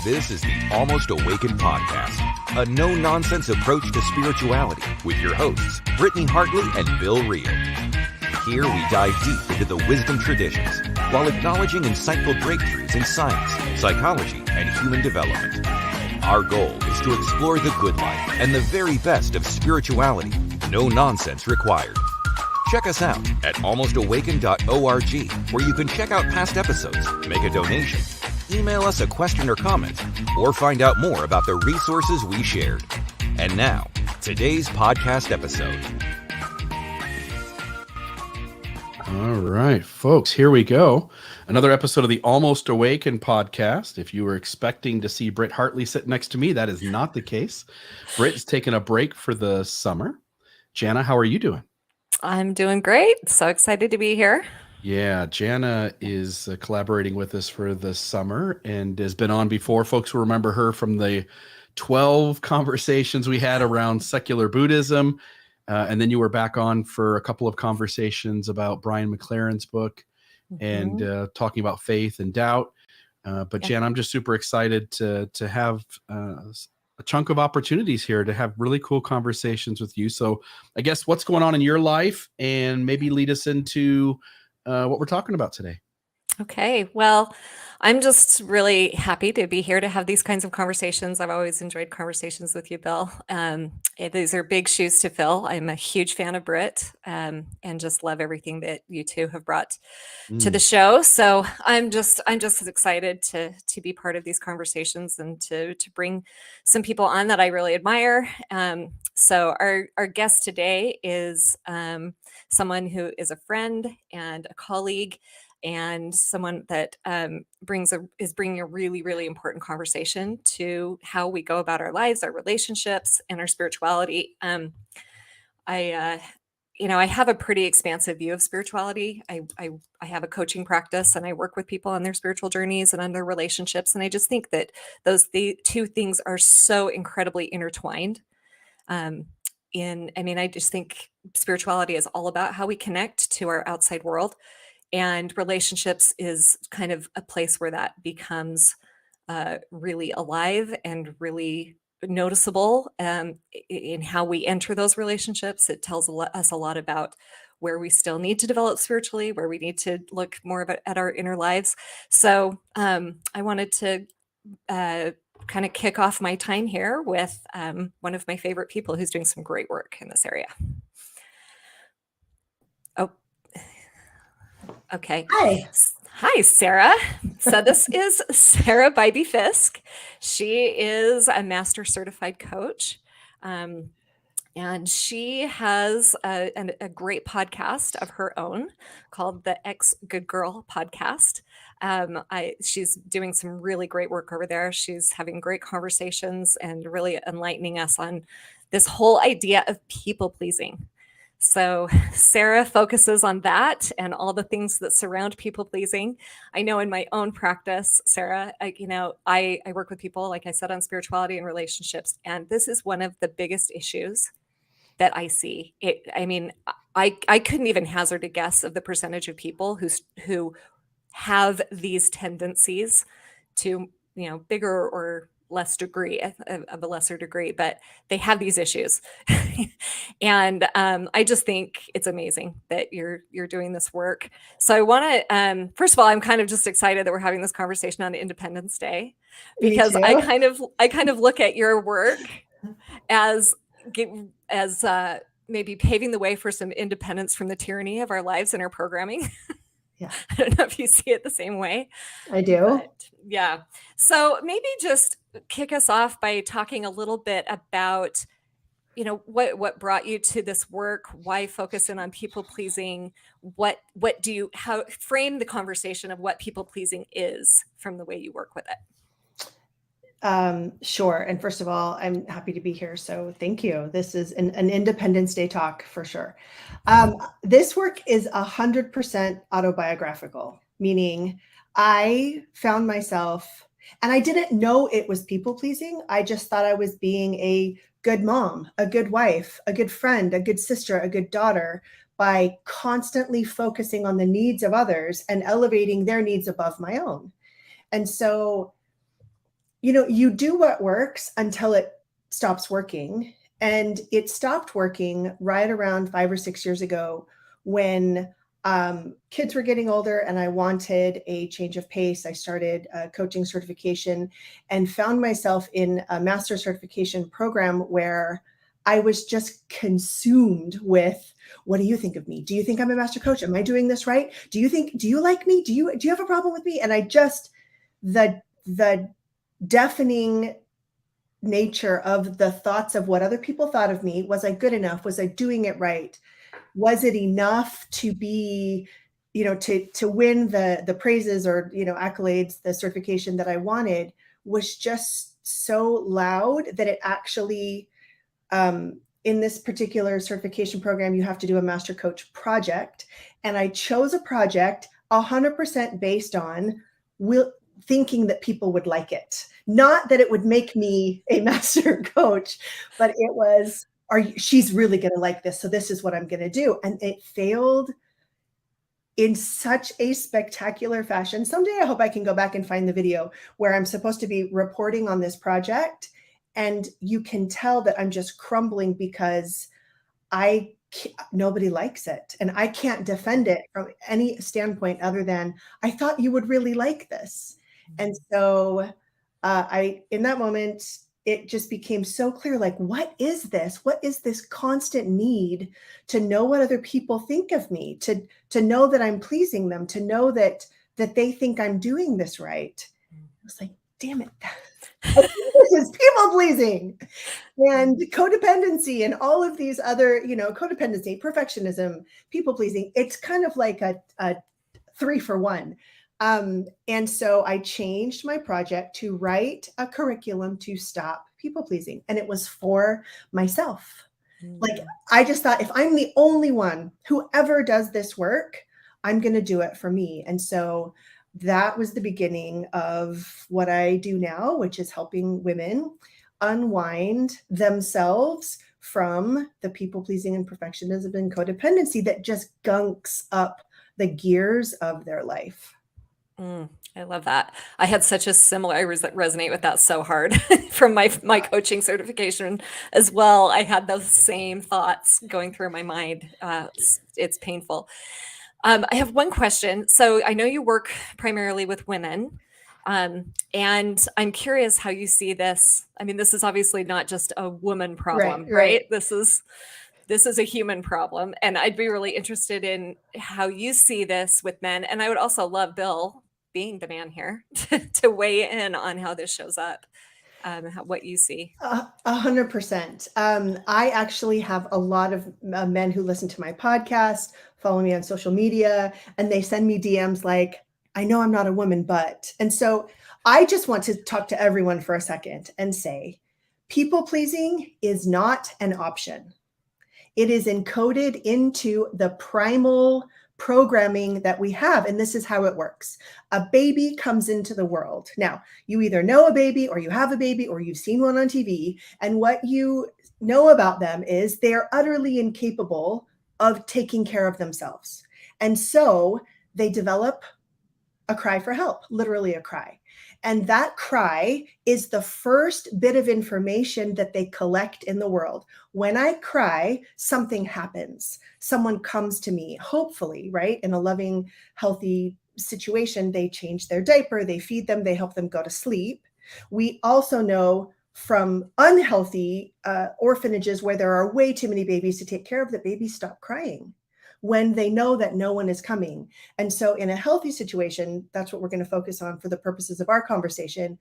This is the Almost Awakened podcast, a no-nonsense approach to spirituality with your hosts, Brittany Hartley and Bill Reel. Here we dive deep into the wisdom traditions while acknowledging insightful breakthroughs in science, psychology, and human development. Our goal is to explore the good life and the very best of spirituality. No nonsense required. Check us out at almostawakened.org, where you can check out past episodes, make a donation, email us a question or comment, or find out more about the resources we shared. And now, today's podcast episode. All right, folks, here we go. Another episode of the Almost Awakened podcast. If you were expecting to see Britt Hartley sit next to me, that is not the case. Britt is taking a break for the summer. Jana, how are you doing? I'm doing great. So excited to be here. Yeah, Jana is collaborating with us for the summer and has been on before. Folks will remember her from the 12 conversations we had around secular Buddhism. And then you were back on for a couple of conversations about Brian McLaren's book and talking about faith and doubt. But Jana, I'm just super excited to have a chunk of opportunities here to have really cool conversations with you. So I guess what's going on in your life and maybe lead us into what we're talking about today. Okay. Well, I'm just really happy to be here to have these kinds of conversations. I've always enjoyed conversations with you, Bill. These are big shoes to fill. I'm a huge fan of Britt and just love everything that you two have brought to the show. So I'm just as excited to be part of these conversations and to bring some people on that I really admire. So our guest today is someone who is a friend and a colleague, and someone that is bringing a really, really important conversation to how we go about our lives, our relationships, and our spirituality. I have a pretty expansive view of spirituality. I have a coaching practice, and I work with people on their spiritual journeys and on their relationships. And I just think that the two things are so incredibly intertwined. I just think spirituality is all about how we connect to our outside world. And relationships is kind of a place where that becomes really alive and really noticeable in how we enter those relationships. It tells us a lot about where we still need to develop spiritually, where we need to look more at our inner lives. So I wanted to kind of kick off my time here with one of my favorite people who's doing some great work in this area. Okay. Hi, Sara. So this is Sara Fisk. She is a master certified coach. And she has a great podcast of her own called the Ex Good Girl podcast. She's doing some really great work over there. She's having great conversations and really enlightening us on this whole idea of people pleasing. So Sara focuses on that and all the things that surround people pleasing. I know in my own practice, Sara, I work with people, like I said, on spirituality and relationships. And this is one of the biggest issues that I see. I couldn't even hazard a guess of the percentage of people who have these tendencies to, bigger or less degree of a lesser degree, but they have these issues. And I just think it's amazing that you're doing this work. So I want to, first of all, I'm kind of just excited that we're having this conversation on Independence Day, because I kind of look at your work as maybe paving the way for some independence from the tyranny of our lives and our programming. Yeah. I don't know if you see it the same way. I do. But, yeah. So maybe just kick us off by talking a little bit about, what brought you to this work, why focus in on people pleasing, how frame the conversation of what people pleasing is from the way you work with it. Sure. And first of all, I'm happy to be here. So thank you. This is an Independence Day talk for sure. This work is 100% autobiographical, meaning I found myself, and I didn't know it was people pleasing. I just thought I was being a good mom, a good wife, a good friend, a good sister, a good daughter by constantly focusing on the needs of others and elevating their needs above my own. And so you do what works until it stops working. And it stopped working right around 5 or 6 years ago when kids were getting older and I wanted a change of pace. I started a coaching certification and found myself in a master certification program where I was just consumed with, what do you think of me? Do you think I'm a master coach? Am I doing this right? Do you like me? Do you have a problem with me? And I just, the deafening nature of the thoughts of what other people thought of me. Was I good enough? Was I doing it right? Was it enough to be, to win the praises or, accolades, the certification that I wanted, was just so loud that it actually, in this particular certification program, you have to do a master coach project. And I chose a project 100% based on thinking that people would like it. Not that it would make me a master coach, but it was, she's really going to like this. So this is what I'm going to do. And it failed in such a spectacular fashion. Someday I hope I can go back and find the video where I'm supposed to be reporting on this project. And you can tell that I'm just crumbling because nobody likes it. And I can't defend it from any standpoint other than, I thought you would really like this. And so in that moment, it just became so clear, like, what is this? What is this constant need to know what other people think of me, to know that I'm pleasing them, to know that they think I'm doing this right? I was like, damn it. This is people pleasing and codependency and all of these other, codependency, perfectionism, people pleasing. It's kind of like a 3-for-1. And so I changed my project to write a curriculum to stop people pleasing. And it was for myself. Like, I just thought, if I'm the only one who ever does this work, I'm going to do it for me. And so that was the beginning of what I do now, which is helping women unwind themselves from the people pleasing and perfectionism and codependency that just gunks up the gears of their life. I love that. I had such a similar, I resonate with that so hard from my coaching certification as well. I had those same thoughts going through my mind. It's painful. I have one question. So I know you work primarily with women, and I'm curious how you see this. I mean, this is obviously not just a woman problem, right? This is a human problem. And I'd be really interested in how you see this with men. And I would also love Bill, being the man here, to weigh in on how this shows up, what you see. 100%. I actually have a lot of men who listen to my podcast, follow me on social media, and they send me DMs like, I know I'm not a woman, but. And so I just want to talk to everyone for a second and say, people pleasing is not an option. It is encoded into the primal programming that we have. And this is how it works. A baby comes into the world. Now, you either know a baby or you have a baby or you've seen one on TV. And what you know about them is they are utterly incapable of taking care of themselves. And so they develop a cry for help, literally a cry. And that cry is the first bit of information that they collect in the world. When I cry, something happens. Someone comes to me, hopefully, right? In a loving, healthy situation, they change their diaper, they feed them, they help them go to sleep. We also know from unhealthy orphanages where there are way too many babies to take care of, that babies stop crying when they know that no one is coming. And so in a healthy situation, that's what we're going to focus on for the purposes of our conversation.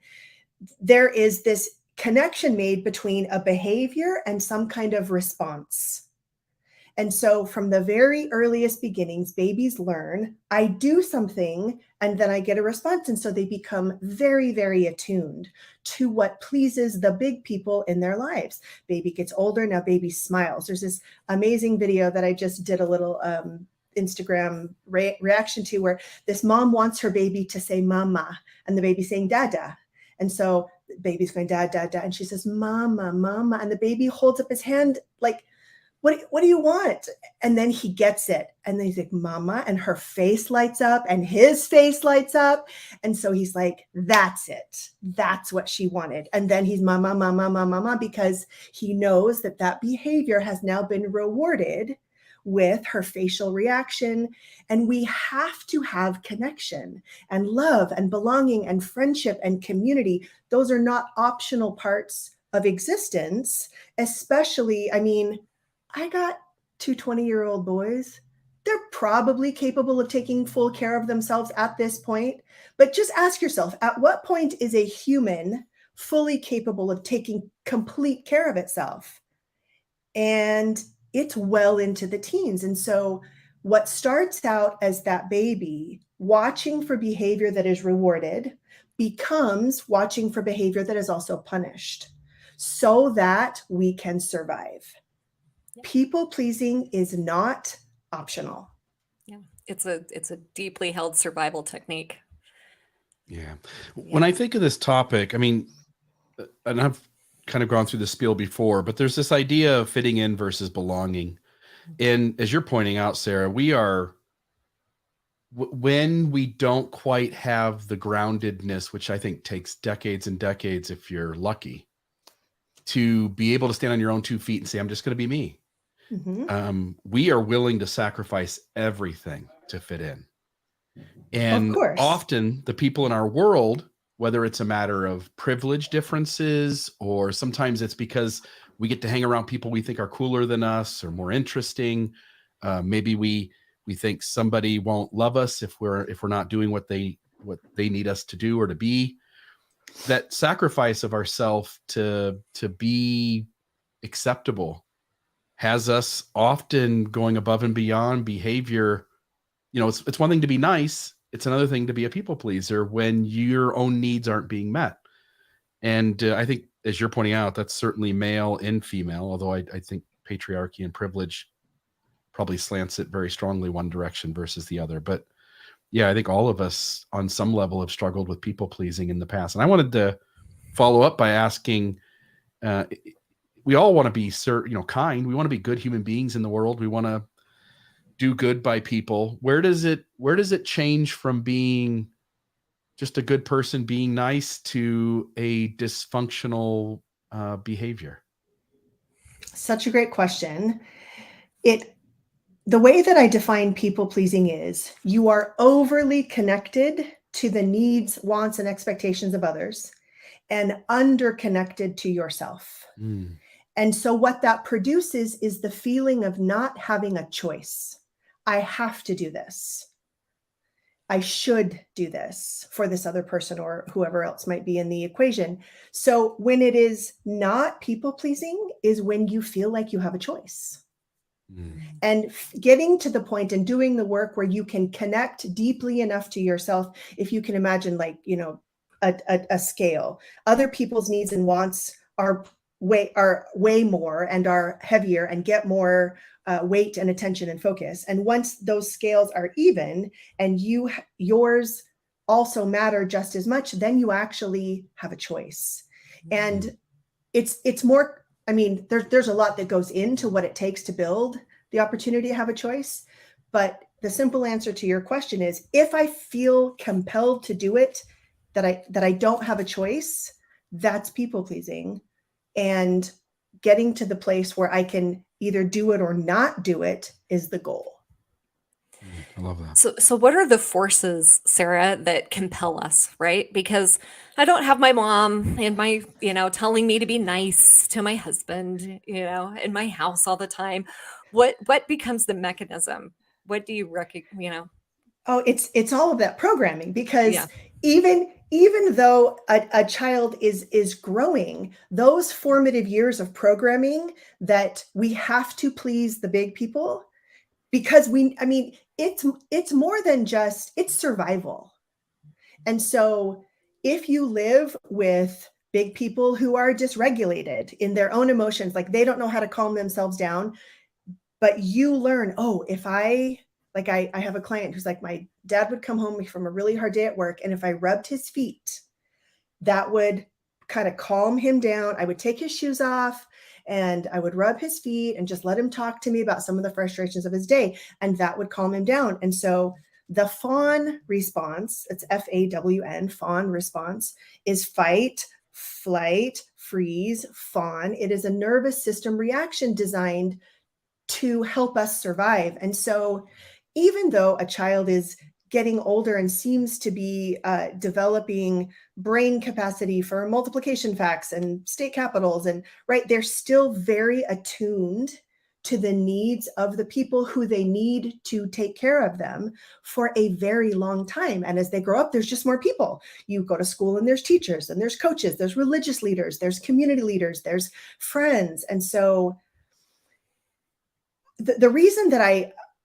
There is this connection made between a behavior and some kind of response. And so from the very earliest beginnings, babies learn, I do something and then I get a response. And so they become very, very attuned to what pleases the big people in their lives. Baby gets older, now baby smiles. There's this amazing video that I just did a little Instagram reaction to, where this mom wants her baby to say mama and the baby's saying dada. And so the baby's going da, da, da. And she says, mama, mama. And the baby holds up his hand like, what do you want? And then he gets it. And then he's like, Mama, and her face lights up and his face lights up. And so he's like, that's it. That's what she wanted. And then he's mama, mama, mama, mama, because he knows that that behavior has now been rewarded with her facial reaction. And we have to have connection and love and belonging and friendship and community. Those are not optional parts of existence, especially, I mean, I got two 20-year-old boys. They're probably capable of taking full care of themselves at this point. But just ask yourself, at what point is a human fully capable of taking complete care of itself? And it's well into the teens. And so what starts out as that baby watching for behavior that is rewarded becomes watching for behavior that is also punished so that we can survive. People pleasing is not optional. Yeah, it's a deeply held survival technique. Yeah. When I think of this topic, I mean, and I've kind of gone through the spiel before, but there's this idea of fitting in versus belonging. And as you're pointing out, Sarah, we are, when we don't quite have the groundedness, which I think takes decades and decades, if you're lucky, to be able to stand on your own 2 feet and say, I'm just going to be me. Mm-hmm. We are willing to sacrifice everything to fit in. And often the people in our world, whether it's a matter of privilege differences, or sometimes it's because we get to hang around people we think are cooler than us or more interesting. Maybe we think somebody won't love us if we're not doing what they need us to do or to be. That sacrifice of ourself to be acceptable has us often going above and beyond behavior. You know, it's one thing to be nice. It's another thing to be a people pleaser when your own needs aren't being met. And I think, as you're pointing out, that's certainly male and female, although I think patriarchy and privilege probably slants it very strongly one direction versus the other. But yeah, I think all of us on some level have struggled with people pleasing in the past. And I wanted to follow up by asking, we all want to be, kind. We want to be good human beings in the world. We want to do good by people. Where does it change from being just a good person being nice to a dysfunctional behavior? Such a great question. The way that I define people pleasing is you are overly connected to the needs, wants, and expectations of others and underconnected to yourself. And so what that produces is the feeling of not having a choice. I have to do this. I should do this for this other person or whoever else might be in the equation. So when it is not people pleasing is when you feel like you have a choice. And getting to the point and doing the work where you can connect deeply enough to yourself. If you can imagine, like, a scale, other people's needs and wants are way more and are heavier and get more weight and attention and focus. And once those scales are even and yours also matter just as much, then you actually have a choice. And it's more, I mean, there's a lot that goes into what it takes to build the opportunity to have a choice. But the simple answer to your question is, if I feel compelled to do it, that I don't have a choice, that's people pleasing. And getting to the place where I can either do it or not do it is the goal. I love that. So what are the forces, Sarah, that compel us, right? Because I don't have my mom and my, telling me to be nice to my husband, in my house all the time. What becomes the mechanism? What do you recognize, Oh, it's all of that programming, because even though a child is growing, those formative years of programming that we have to please the big people, because it's more than just, it's survival. And so if you live with big people who are dysregulated in their own emotions, like they don't know how to calm themselves down, but you learn, I have a client who's like, my dad would come home from a really hard day at work, and if I rubbed his feet, that would kind of calm him down. I would take his shoes off and I would rub his feet and just let him talk to me about some of the frustrations of his day. And that would calm him down. And so the fawn response, it's FAWN, fawn response, is fight, flight, freeze, fawn. It is a nervous system reaction designed to help us survive. And so even though a child is getting older and seems to be developing brain capacity for multiplication facts and state capitals, and right, they're still very attuned to the needs of the people who they need to take care of them for a very long time. And as they grow up, there's just more people. You go to school and there's teachers and there's coaches, there's religious leaders, there's community leaders, there's friends. And so the reason that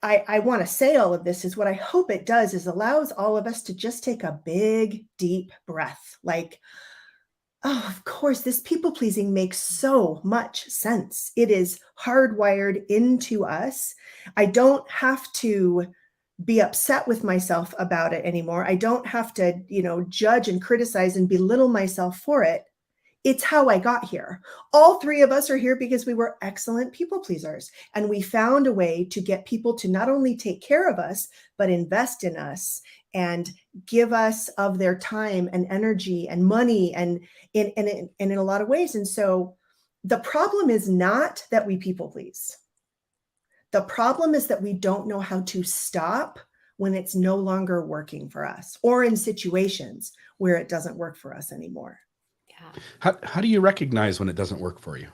I want to say all of this is what I hope it does is allows all of us to just take a big, deep breath. Like, oh, of course, this people pleasing makes so much sense. It is hardwired into us. I don't have to be upset with myself about it anymore. I don't have to, judge and criticize and belittle myself for it. It's how I got here. All three of us are here because we were excellent people pleasers. And we found a way to get people to not only take care of us, but invest in us and give us of their time and energy and money and in a lot of ways. And so the problem is not that we people please. The problem is that we don't know how to stop when it's no longer working for us or in situations where it doesn't work for us anymore. How do you recognize when it doesn't work for you?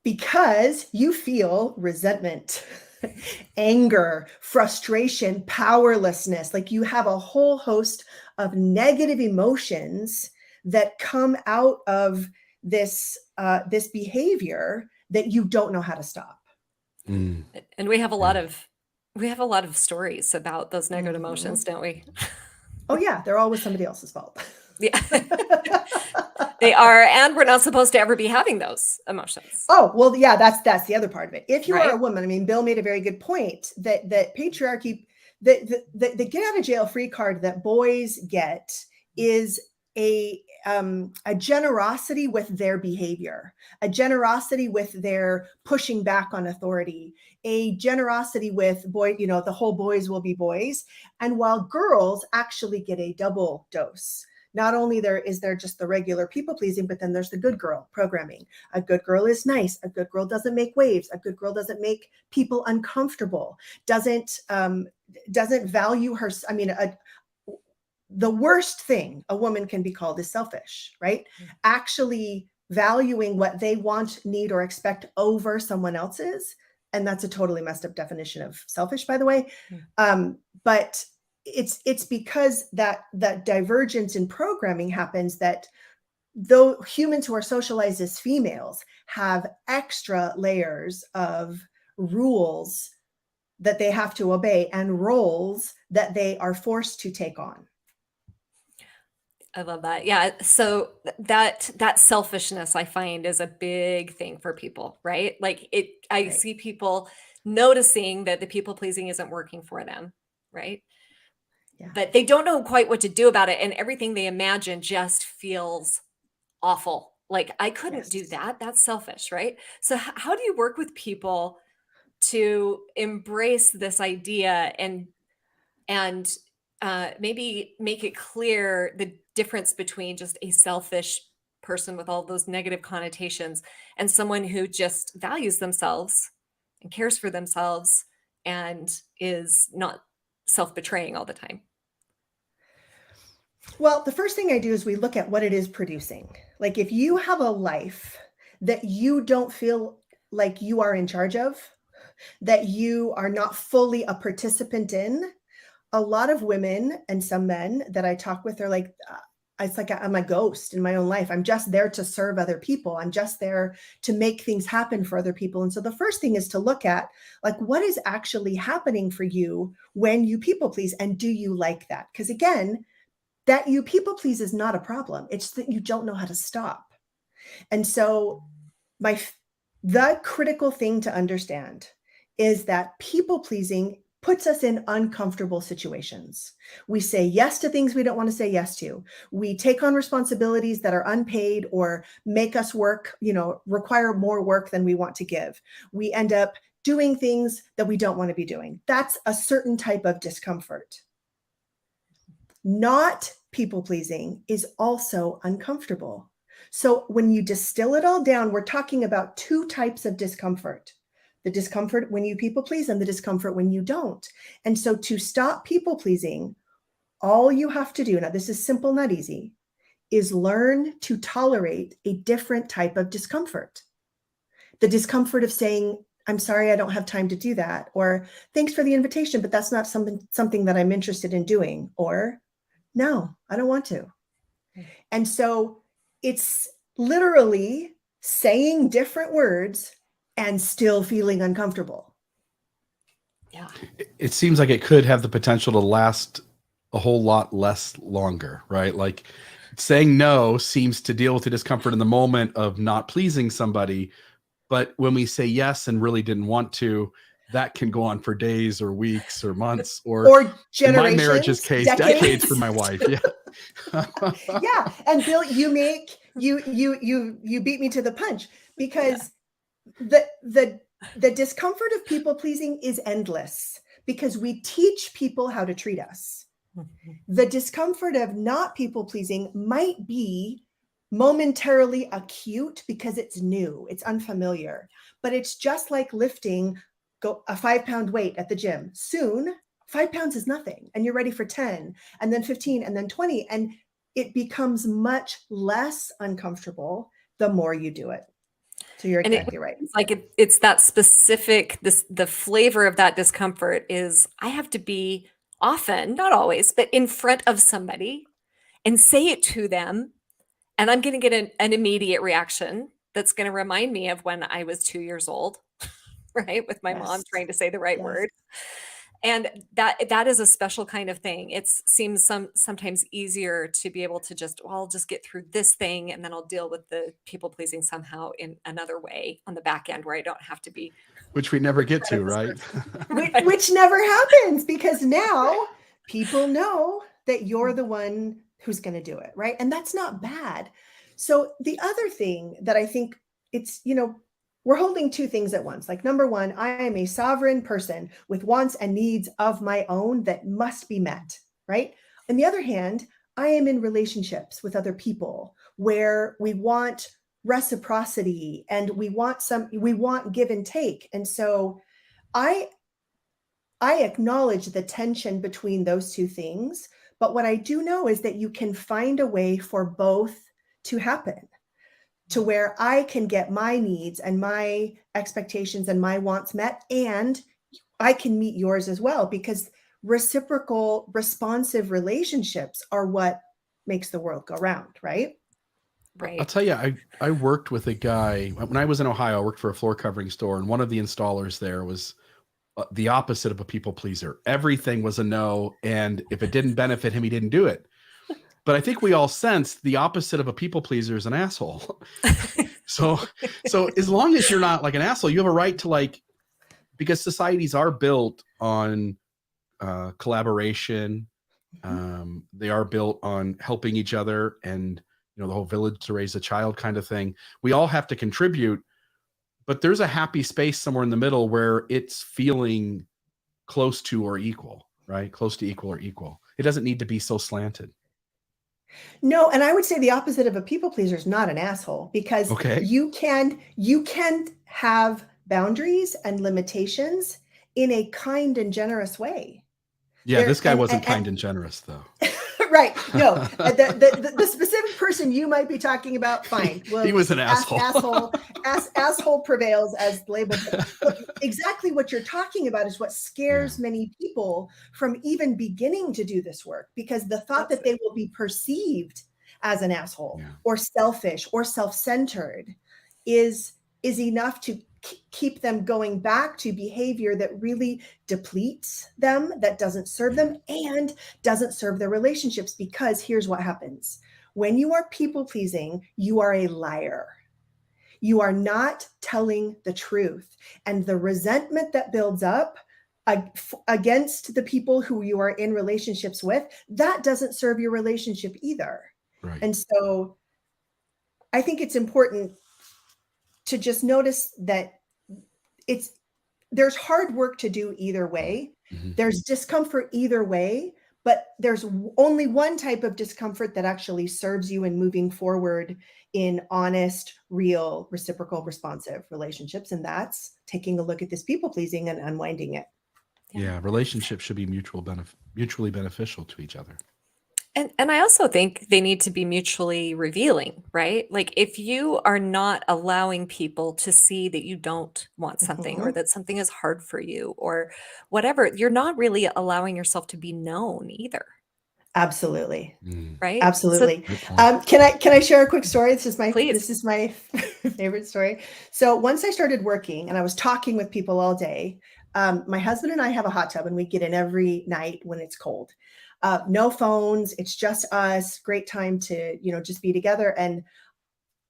Because you feel resentment, anger, frustration, powerlessness. Like you have a whole host of negative emotions that come out of this behavior that you don't know how to stop. And we have a lot of stories about those negative emotions, don't we? Oh yeah, they're always somebody else's fault. Yeah. They are, and we're not supposed to ever be having those emotions. Oh, well, yeah, that's the other part of it. If you Right. are a woman, I mean, Bill made a very good point that patriarchy, the get out of jail free card that boys get is a generosity with their behavior, a generosity with their pushing back on authority, a generosity with the whole boys will be boys. And while girls actually get a double dose. Not only is there just the regular people pleasing, but then there's the good girl programming. A good girl is nice. A good girl doesn't make waves. A good girl doesn't make people uncomfortable. Doesn't value her. I mean, the worst thing a woman can be called is selfish, right? Mm-hmm. Actually valuing what they want, need, or expect over someone else's, and that's a totally messed up definition of selfish, by the way. Mm-hmm. But it's because that divergence in programming happens that though humans who are socialized as females have extra layers of rules that they have to obey and roles that they are forced to take on. I love that. Yeah. So that selfishness I find is a big thing for people, right? Like I Right. see people noticing that the people pleasing isn't working for them, right? Yeah. But they don't know quite what to do about it. And everything they imagine just feels awful. Like I couldn't do that. That's selfish, right? So how do you work with people to embrace this idea and maybe make it clear the difference between just a selfish person with all those negative connotations and someone who just values themselves and cares for themselves and is not self-betraying all the time? Well, the first thing I do is we look at what it is producing. Like if you have a life that you don't feel like you are in charge of, that you are not fully a participant in, a lot of women and some men that I talk with are like, it's like I'm a ghost in my own life. I'm just there to serve other people. I'm just there to make things happen for other people. And so the first thing is to look at like, what is actually happening for you when you people please? And do you like that? Because again, that you people please is not a problem. It's that you don't know how to stop. And so the critical thing to understand is that people pleasing puts us in uncomfortable situations. We say yes to things we don't want to say yes to. We take on responsibilities that are unpaid or make us work, require more work than we want to give. We end up doing things that we don't want to be doing. That's a certain type of discomfort. Not people pleasing is also uncomfortable. So when you distill it all down, we're talking about two types of discomfort. The discomfort when you people please and the discomfort when you don't. And so to stop people pleasing, all you have to do, now this is simple, not easy, is learn to tolerate a different type of discomfort. The discomfort of saying, I'm sorry, I don't have time to do that. Or thanks for the invitation, but that's not something that I'm interested in doing. Or no, I don't want to. And so it's literally saying different words and still feeling uncomfortable. Yeah. It seems like it could have the potential to last a whole lot less longer, right? Like saying no seems to deal with the discomfort in the moment of not pleasing somebody. But when we say yes and really didn't want to, that can go on for days or weeks or months or generations, in my marriage's case, decades for my wife. Yeah. Yeah. And Bill, you beat me to the punch because the discomfort of people pleasing is endless because we teach people how to treat us. The discomfort of not people pleasing might be momentarily acute because it's new, it's unfamiliar, but it's just like lifting a 5-pound weight at the gym. Soon, 5 pounds is nothing, and you're ready for 10, and then 15, and then 20, and it becomes much less uncomfortable the more you do it. So you're exactly right. It's like it's that specific, the flavor of that discomfort is I have to be often, not always, but in front of somebody and say it to them. And I'm going to get an immediate reaction that's going to remind me of when I was 2 years old, right? With my mom trying to say the right word. And that is a special kind of thing. It seems sometimes easier to be able to I'll just get through this thing and then I'll deal with the people pleasing somehow in another way on the back end where I don't have to be. Which we never get to, right? Which never happens because now people know that you're the one who's going to do it, right? And that's not bad. So the other thing that I think it's, we're holding two things at once. Like number one, I am a sovereign person with wants and needs of my own that must be met, right? On the other hand, I am in relationships with other people where we want reciprocity and we want give and take. And so I acknowledge the tension between those two things, but what I do know is that you can find a way for both to happen, to where I can get my needs and my expectations and my wants met, and I can meet yours as well, because reciprocal, responsive relationships are what makes the world go round, right? Right. I'll tell you, I worked with a guy when I was in Ohio. I worked for a floor covering store, and one of the installers there was the opposite of a people pleaser. Everything was a no, and if it didn't benefit him, he didn't do it. But I think we all sense the opposite of a people pleaser is an asshole. So as long as you're not like an asshole, you have a right to because societies are built on collaboration. They are built on helping each other and, the whole village to raise a child kind of thing. We all have to contribute, but there's a happy space somewhere in the middle where it's feeling close to or equal, right? Close to equal or equal. It doesn't need to be so slanted. No, and I would say the opposite of a people pleaser is not an asshole, because you can have boundaries and limitations in a kind and generous way. Yeah, this guy wasn't kind and generous though. Right. No, the specific person you might be talking about, fine. Well, he was an asshole. Asshole prevails as labeled. But exactly what you're talking about is what scares many people from even beginning to do this work, because the thought that they will be perceived as an asshole or selfish or self-centered is enough to keep them going back to behavior that really depletes them, that doesn't serve them and doesn't serve their relationships. Because here's what happens. When you are people pleasing, you are a liar. You are not telling the truth. And the resentment that builds up against the people who you are in relationships with, that doesn't serve your relationship either. Right. And so I think it's important to just notice that there's hard work to do either way. Mhm. There's discomfort either way, but there's only one type of discomfort that actually serves you in moving forward in honest, real, reciprocal, responsive relationships. And that's taking a look at this people pleasing and unwinding it. Yeah, relationships should be mutually beneficial to each other. And I also think they need to be mutually revealing, right? Like if you are not allowing people to see that you don't want something or Mhm. that something is hard for you or whatever, you're not really allowing yourself to be known either, Absolutely. right? So Absolutely. Good point. Can I share a quick story? This please. is my favorite story. So once I started working and I was talking with people all day, my husband and I have a hot tub and we get in every night when it's cold. No phones. It's just us. Great time to, just be together. And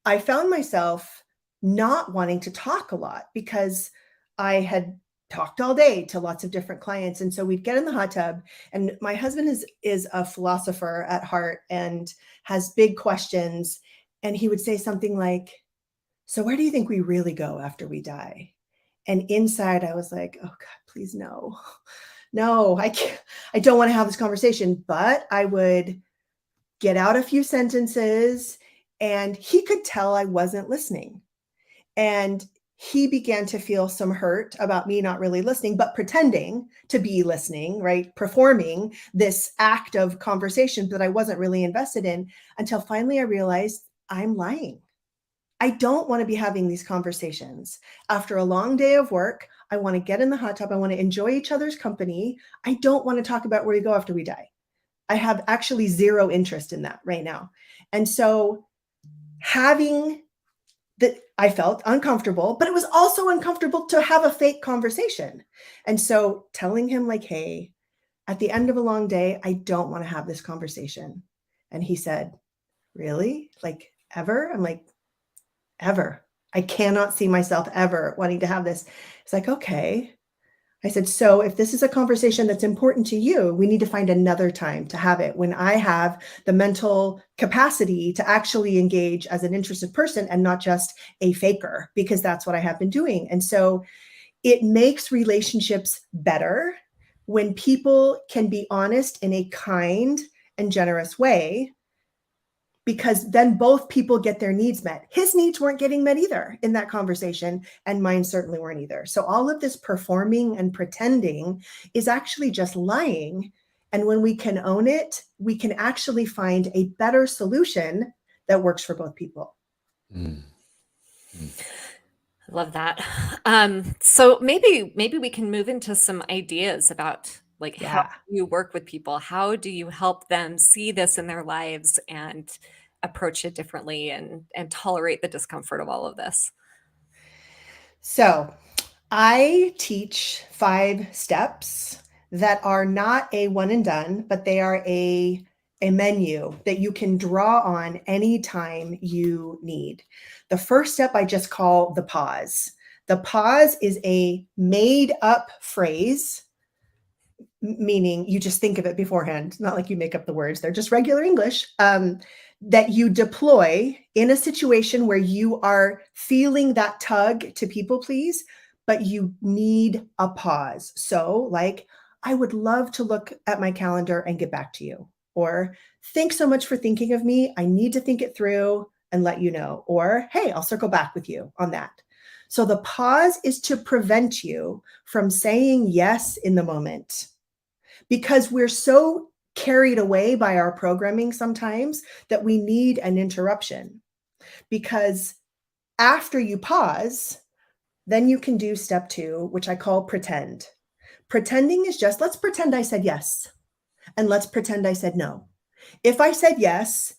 I found myself not wanting to talk a lot because I had talked all day to lots of different clients. And so we'd get in the hot tub, and my husband is a philosopher at heart and has big questions. And he would say something like, "So where do you think we really go after we die?" And inside I was like, "Oh God, please no. No, I can't, I don't want to have this conversation." But I would get out a few sentences, and he could tell I wasn't listening. And he began to feel some hurt about me not really listening, but pretending to be listening, right? Performing this act of conversation that I wasn't really invested in, until finally I realized I'm lying. I don't want to be having these conversations. After a long day of work, I want to get in the hot tub. I want to enjoy each other's company. I don't want to talk about where we go after we die. I have actually zero interest in that right now. And so having that, I felt uncomfortable, but it was also uncomfortable to have a fake conversation. And so telling him like, "Hey, at the end of a long day, I don't want to have this conversation." And he said, "Really? Like ever?" I'm like, "Ever. I cannot see myself ever wanting to have this." It's like, "Okay." I said, "So if this is a conversation that's important to you, we need to find another time to have it when I have the mental capacity to actually engage as an interested person and not just a faker, because that's what I have been doing." And so it makes relationships better when people can be honest in a kind and generous way, because then both people get their needs met. His needs weren't getting met either in that conversation, and mine certainly weren't either. So all of this performing and pretending is actually just lying. And when we can own it, we can actually find a better solution that works for both people. Mm. I love that. So maybe we can move into some ideas about like how Yeah. you work with people. How do you help them see this in their lives and approach it differently and tolerate the discomfort of all of this? So I teach 5 steps that are not a one and done, but they are a menu that you can draw on anytime you need. The first step I just call the pause. The pause is a made up phrase, meaning you just think of it beforehand, not like you make up the words, they're just regular English, that you deploy in a situation where you are feeling that tug to people please, but you need a pause. So, like, "I would love to look at my calendar and get back to you." Or, "Thanks so much for thinking of me. I need to think it through and let you know." Or, "Hey, I'll circle back with you on that." So, the pause is to prevent you from saying yes in the moment, because we're so carried away by our programming sometimes that we need an interruption. Because after you pause, then you can do step 2, which I call pretend. Pretending is just, let's pretend I said yes, and let's pretend I said no. If I said yes,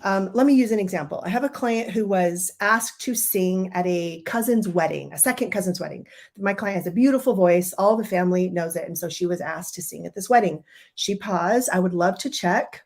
let me use an example. I have a client who was asked to sing at a cousin's wedding, a second cousin's wedding. My client has a beautiful voice. All the family knows it. And so she was asked to sing at this wedding. She paused. "I would love to check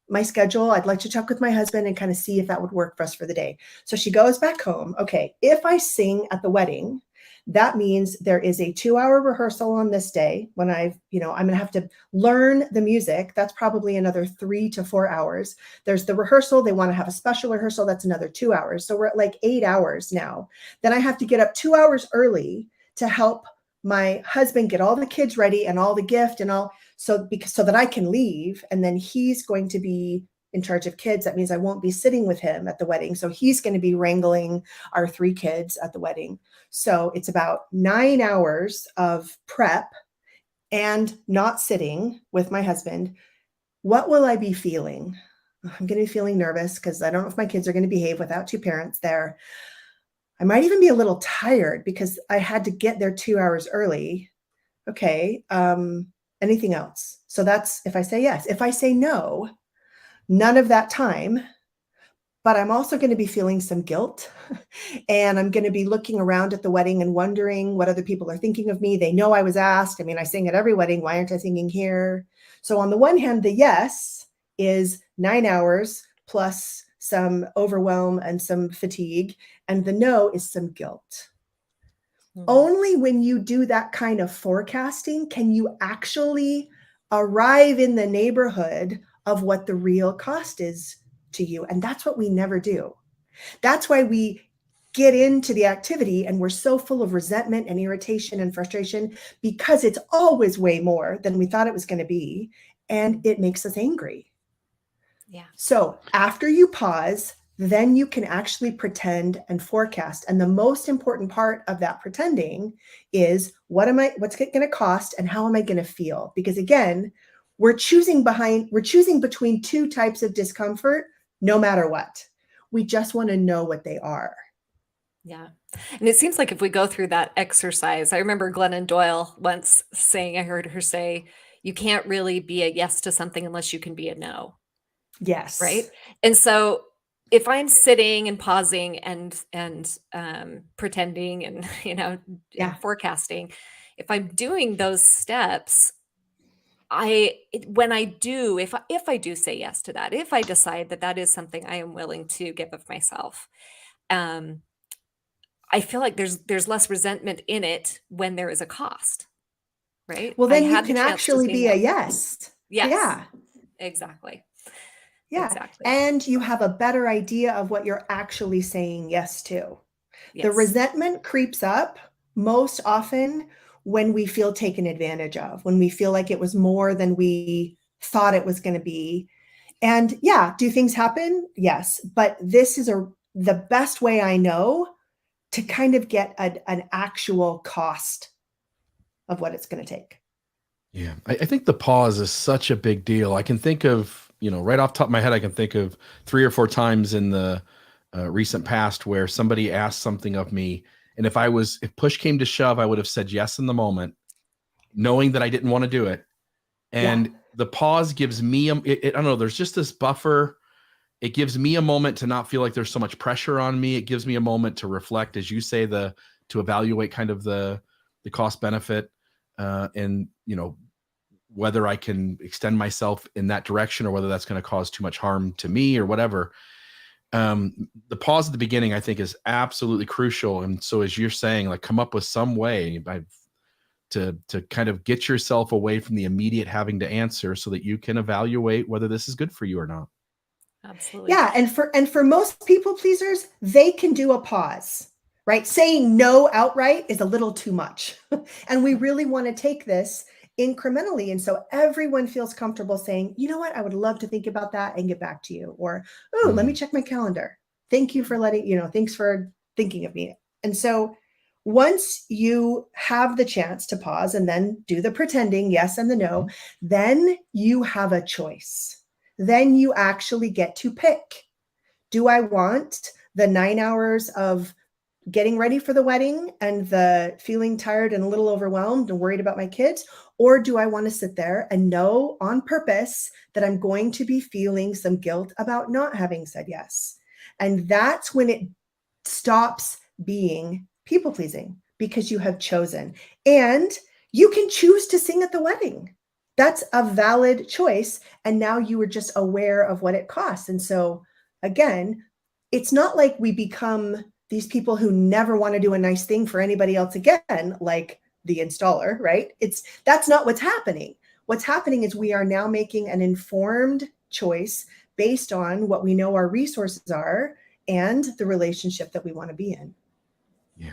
my schedule. I'd like to check with my husband and kind of see if that would work for us for the day." So she goes back home. "Okay, if I sing at the wedding, That means there is a 2-hour rehearsal on this day when I'm going to have to learn the music. That's probably another 3 to 4 hours. There's the rehearsal. They want to have a special rehearsal. That's another 2 hours. So we're at like 8 hours now. Then I have to get up 2 hours early to help my husband get all the kids ready and all the gift and all, so that I can leave. And then he's going to be in charge of kids. That means I won't be sitting with him at the wedding. So he's going to be wrangling our 3 kids at the wedding. So it's about 9 hours of prep and not sitting with my husband. What will I be feeling? I'm going to be feeling nervous because I don't know if my kids are going to behave without 2 parents there. I might even be a little tired because I had to get there 2 hours early. Okay. Anything else? So that's if I say yes. If I say no, none of that time, but I'm also going to be feeling some guilt. And I'm going to be looking around at the wedding and wondering what other people are thinking of me. They know I was asked. I mean, I sing at every wedding. Why aren't I singing here? So on the one hand, the yes is 9 hours plus some overwhelm and some fatigue. And the no is some guilt. Only when you do that kind of forecasting can you actually arrive in the neighborhood of what the real cost is to you. And that's what we never do. That's why we get into the activity and we're so full of resentment and irritation and frustration because it's always way more than we thought it was going to be. And it makes us angry. Yeah. So after you pause, then you can actually pretend and forecast. And the most important part of that pretending is what's it going to cost and how am I going to feel? Because again, we're choosing between 2 types of discomfort, no matter what. We just want to know what they are. Yeah. And it seems like if we go through that exercise, I remember Glennon Doyle once saying, I heard her say, you can't really be a yes to something unless you can be a no. Yes. Right. And so if I'm sitting and pausing and pretending and, and forecasting, if I'm doing those steps, if I do say yes to that, if I decide that that is something I am willing to give of myself, I feel like there's less resentment in it when there is a cost, right? Well, then I you had the can chance to actually say be no. a yes. Yes. Yeah. Exactly. Yeah. Exactly. And you have a better idea of what you're actually saying yes to. Yes. The resentment creeps up most often when we feel taken advantage of, when we feel like it was more than we thought it was going to be. And yeah, do things happen? Yes. But this is the best way I know to kind of get an actual cost of what it's going to take. Yeah. I think the pause is such a big deal. I can think of, right off the top of my head, I can think of 3 or 4 times in the recent past where somebody asked something of me. And if push came to shove, I would have said yes in the moment, knowing that I didn't want to do it. And the pause gives me, I don't know, there's just this buffer. It gives me a moment to not feel like there's so much pressure on me. It gives me a moment to reflect, as you say, to evaluate kind of the cost benefit and, whether I can extend myself in that direction or whether that's going to cause too much harm to me or whatever. The pause at the beginning, I think, is absolutely crucial. And so as you're saying, like, come up with some way to kind of get yourself away from the immediate having to answer so that you can evaluate whether this is good for you or not. Absolutely. Yeah. And for most people pleasers, they can do a pause, right? Saying no outright is a little too much. And we really want to take this incrementally. And so everyone feels comfortable saying, you know what, I would love to think about that and get back to you. Or, let me check my calendar. Thank you for thanks for thinking of me. And so once you have the chance to pause and then do the pretending, yes and the no, then you have a choice. Then you actually get to pick. Do I want the 9 hours of getting ready for the wedding and the feeling tired and a little overwhelmed and worried about my kids? Or do I want to sit there and know on purpose that I'm going to be feeling some guilt about not having said yes? And that's when it stops being people pleasing, because you have chosen. And you can choose to sing at the wedding. That's a valid choice. And now you are just aware of what it costs. And so again, it's not like we become these people who never want to do a nice thing for anybody else again, like the installer, right? That's not what's happening. What's happening is we are now making an informed choice based on what we know our resources are and the relationship that we want to be in. Yeah.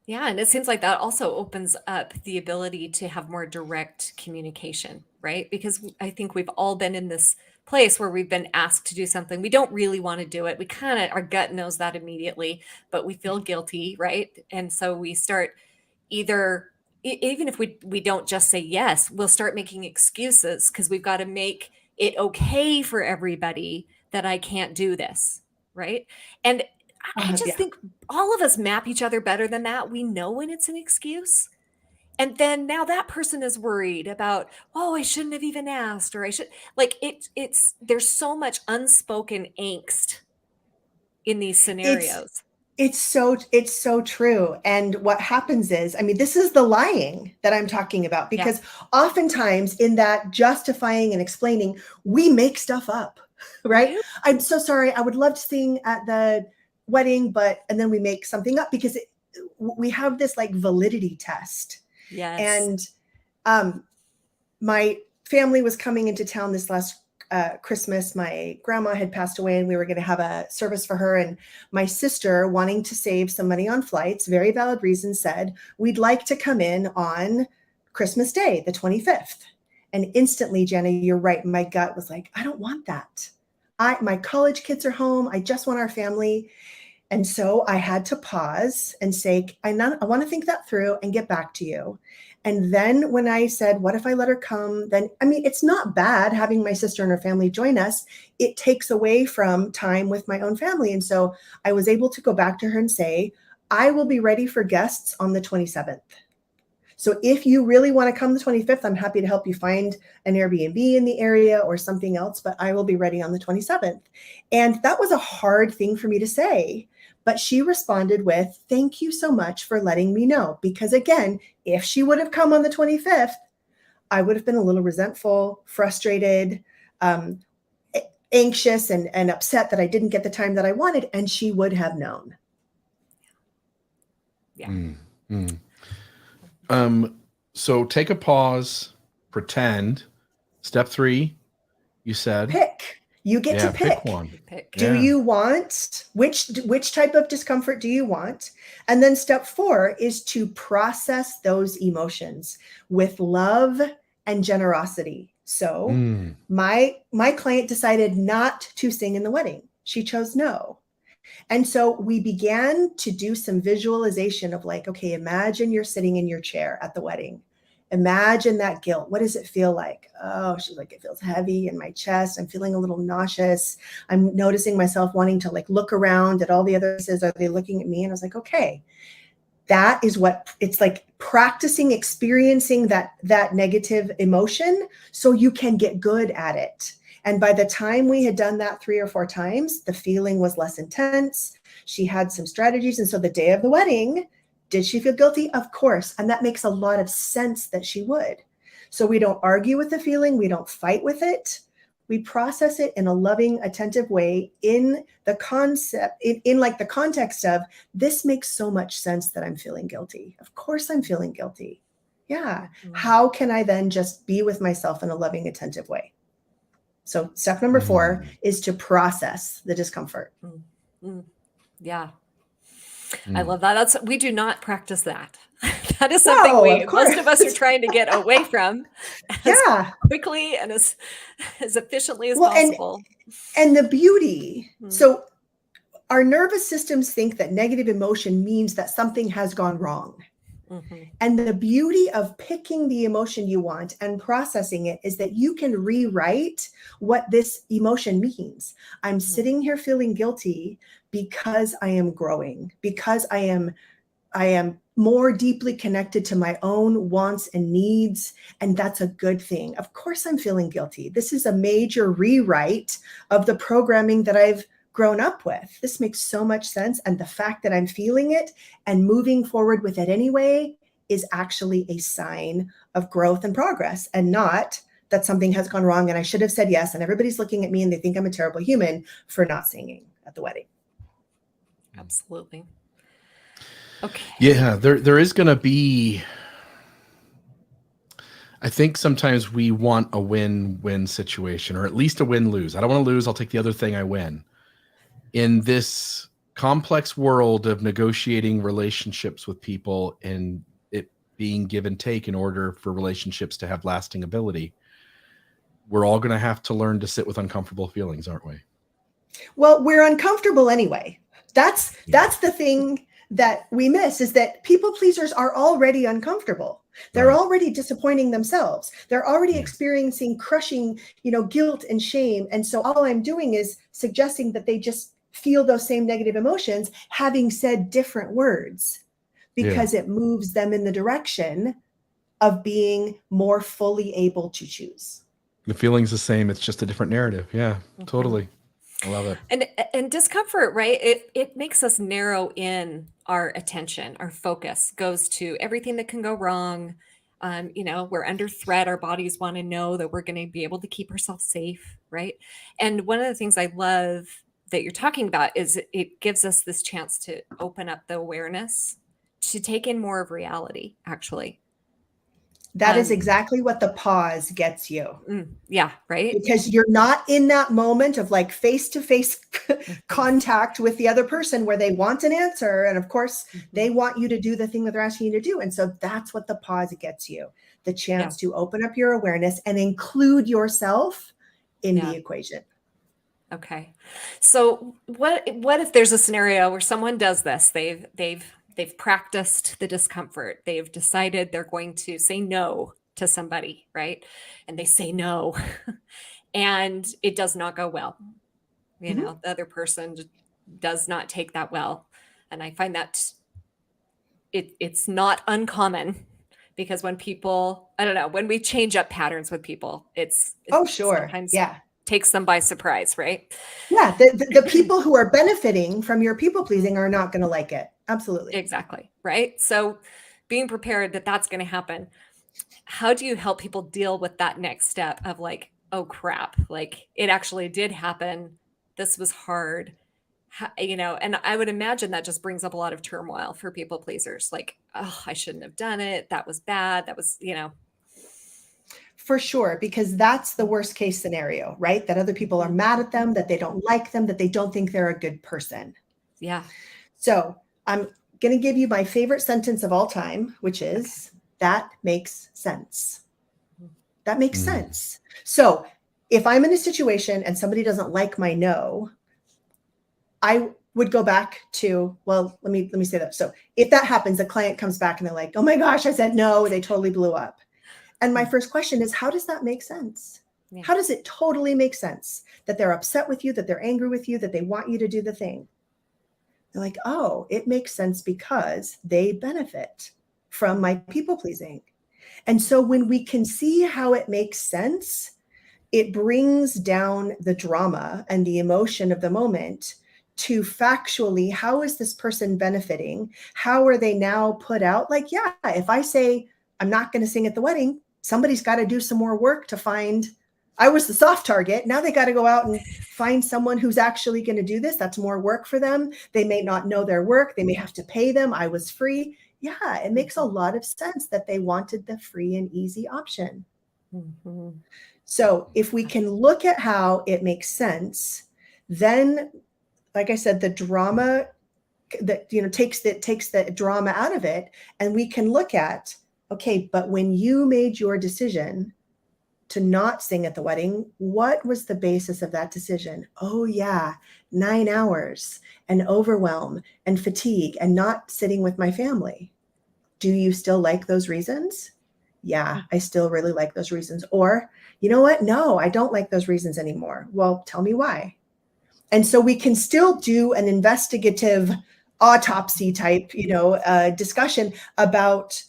Yeah, and it seems like that also opens up the ability to have more direct communication, right? Because I think we've all been in this place where we've been asked to do something. We don't really want to do it. We kind of, our gut knows that immediately, but we feel guilty, right? And so we start either, even if we don't just say yes, we'll start making excuses because we've got to make it okay for everybody that I can't do this, right? And I just Yeah. think all of us map each other better than that. We know when it's an excuse. And then now that person is worried about, oh, I shouldn't have even asked, or I should, like, there's so much unspoken angst in these scenarios. It's so true. And what happens is, I mean, this is the lying that I'm talking about, because oftentimes in that justifying and explaining, we make stuff up, right? I'm so sorry. I would love to sing at the wedding, and then we make something up because we have this like validity test. Yes. And my family was coming into town this last Christmas. My grandma had passed away and we were going to have a service for her. And my sister, wanting to save some money on flights, very valid reason, said, we'd like to come in on Christmas Day, the 25th. And instantly, Jana, you're right. My gut was like, I don't want that. My college kids are home. I just want our family. And so I had to pause and say, I want to think that through and get back to you. And then when I said, what if I let her come? Then, I mean, it's not bad having my sister and her family join us. It takes away from time with my own family. And so I was able to go back to her and say, I will be ready for guests on the 27th. So if you really want to come the 25th, I'm happy to help you find an Airbnb in the area or something else, but I will be ready on the 27th. And that was a hard thing for me to say. But she responded with, thank you so much for letting me know. Because again, if she would have come on the 25th, I would have been a little resentful, frustrated, anxious, and upset that I didn't get the time that I wanted. And she would have known. Yeah. So take a pause, pretend. Step 3, you said. Pick. You get to pick one. Do you want, which type of discomfort do you want? And then step 4 is to process those emotions with love and generosity. So my client decided not to sing in the wedding. She chose no. And so we began to do some visualization of like, okay, imagine you're sitting in your chair at the wedding. Imagine that guilt. What does it feel like? Oh, she's like, it feels heavy in my chest. I'm feeling a little nauseous. I'm noticing myself wanting to like look around at all the other faces. Are they looking at me? And I was like, okay, that is what it's like, practicing experiencing that negative emotion so you can get good at it. And by the time we had done that 3 or 4 times, the feeling was less intense. She had some strategies. And so the day of the wedding, did she feel guilty? Of course. And that makes a lot of sense that she would. So we don't argue with the feeling. We don't fight with it. We process it in a loving, attentive way in the concept, in like the context of, this makes so much sense that I'm feeling guilty. Of course I'm feeling guilty. Yeah. How can I then just be with myself in a loving, attentive way? So step number 4 is to process the discomfort. Yeah. I love that. We do not practice that. That is something most of us are trying to get away from as quickly and as efficiently as possible. And the beauty, so our nervous systems think that negative emotion means that something has gone wrong. And the beauty of picking the emotion you want and processing it is that you can rewrite what this emotion means. I'm sitting here feeling guilty because I am growing, because I am more deeply connected to my own wants and needs, and that's a good thing. Of course I'm feeling guilty. This is a major rewrite of the programming that I've grown up with. This makes so much sense. And the fact that I'm feeling it and moving forward with it anyway is actually a sign of growth and progress, and not that something has gone wrong and I should have said yes and everybody's looking at me and they think I'm a terrible human for not singing at the wedding. Absolutely. Okay. Yeah, there is going to be, I think sometimes we want a win-win situation, or at least a win-lose. I don't want to lose. I'll take the other thing. I win. In this complex world of negotiating relationships with people and it being give and take in order for relationships to have lasting ability, we're all going to have to learn to sit with uncomfortable feelings, aren't we? Well, we're uncomfortable anyway. That's the thing that we miss, is that people pleasers are already uncomfortable. They're Right. already disappointing themselves. They're already experiencing crushing, guilt and shame. And so all I'm doing is suggesting that they just feel those same negative emotions, having said different words, because it moves them in the direction of being more fully able to choose. The feeling's the same. It's just a different narrative. Yeah, totally. I love it. And discomfort, right? It makes us narrow in our attention, our focus goes to everything that can go wrong. We're under threat. Our bodies want to know that we're going to be able to keep ourselves safe, right? And one of the things I love that you're talking about is it gives us this chance to open up the awareness to take in more of reality, actually. That is exactly what the pause gets you. Yeah, right? Because you're not in that moment of like face-to-face contact with the other person where they want an answer. And of course, they want you to do the thing that they're asking you to do. And so that's what the pause gets you, the chance to open up your awareness and include yourself in the equation. Okay. So what if there's a scenario where someone does this? They've practiced the discomfort. They've decided they're going to say no to somebody, right? And they say no and it does not go well. The other person does not take that well. And I find that it's not uncommon, because when people, I don't know, when we change up patterns with people, it's sometimes takes them by surprise, right? Yeah, the people who are benefiting from your people pleasing are not going to like it. Absolutely. Exactly. Right. So being prepared that that's going to happen. How do you help people deal with that next step of like, oh crap, like it actually did happen. This was hard. And I would imagine that just brings up a lot of turmoil for people pleasers. Like, oh, I shouldn't have done it. That was bad. That was, For sure, because that's the worst case scenario, right? That other people are mad at them, that they don't like them, that they don't think they're a good person. Yeah. So I'm going to give you my favorite sentence of all time, which is, that makes sense. That makes sense. So if I'm in a situation and somebody doesn't like my no, I would go back to, well, let me say that. So if that happens, the client comes back and they're like, oh my gosh, I said no, they totally blew up. And my first question is, how does that make sense? Yeah. How does it totally make sense that they're upset with you, that they're angry with you, that they want you to do the thing? They're like, oh, it makes sense because they benefit from my people pleasing. And so when we can see how it makes sense, it brings down the drama and the emotion of the moment to factually, how is this person benefiting? How are they now put out? Like, yeah, if I say I'm not going to sing at the wedding, somebody's got to do some more work to find, I was the soft target. Now they got to go out and find someone who's actually going to do this. That's more work for them. They may not know their work. They may have to pay them. I was free. Yeah, it makes a lot of sense that they wanted the free and easy option. Mm-hmm. So if we can look at how it makes sense, then, like I said, the drama that, takes the drama out of it. And we can look at, okay, but when you made your decision to not sing at the wedding, what was the basis of that decision? Oh yeah, 9 hours and overwhelm and fatigue and not sitting with my family. Do you still like those reasons? Yeah, I still really like those reasons. Or, you know what? No, I don't like those reasons anymore. Well, tell me why. And so we can still do an investigative autopsy type, discussion about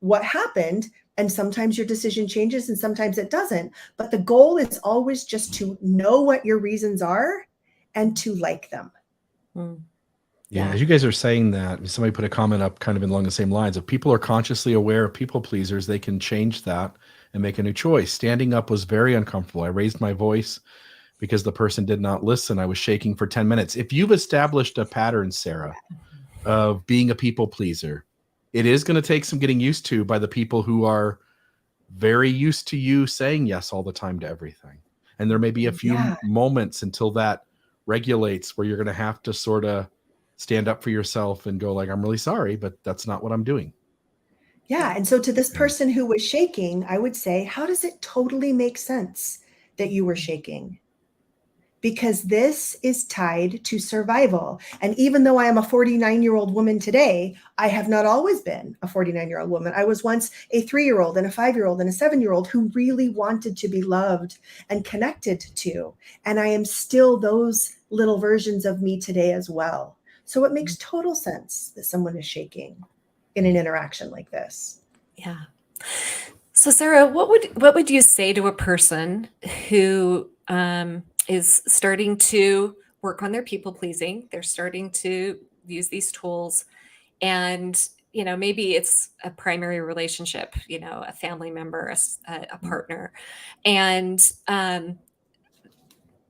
what happened. And sometimes your decision changes and sometimes it doesn't. But the goal is always just to know what your reasons are and to like them. Yeah, as you guys are saying that, somebody put a comment up kind of along the same lines. If people are consciously aware of people pleasers, they can change that and make a new choice. Standing up was very uncomfortable. I raised my voice because the person did not listen. I was shaking for 10 minutes. If you've established a pattern, Sarah, of being a people pleaser. It is going to take some getting used to by the people who are very used to you saying yes all the time to everything. And there may be a few moments until that regulates where you're going to have to sort of stand up for yourself and go like, I'm really sorry, but that's not what I'm doing. Yeah. And so to this person who was shaking, I would say, how does it totally make sense that you were shaking? Because this is tied to survival. And even though I am a 49-year-old woman today, I have not always been a 49-year-old woman. I was once a 3-year-old and a 5-year-old and a 7-year-old who really wanted to be loved and connected to. And I am still those little versions of me today as well. So it makes total sense that someone is shaking in an interaction like this. Yeah. So Sarah, what would you say to a person who is starting to work on their people pleasing? They're starting to use these tools, and maybe it's a primary relationship, a family member, a partner, and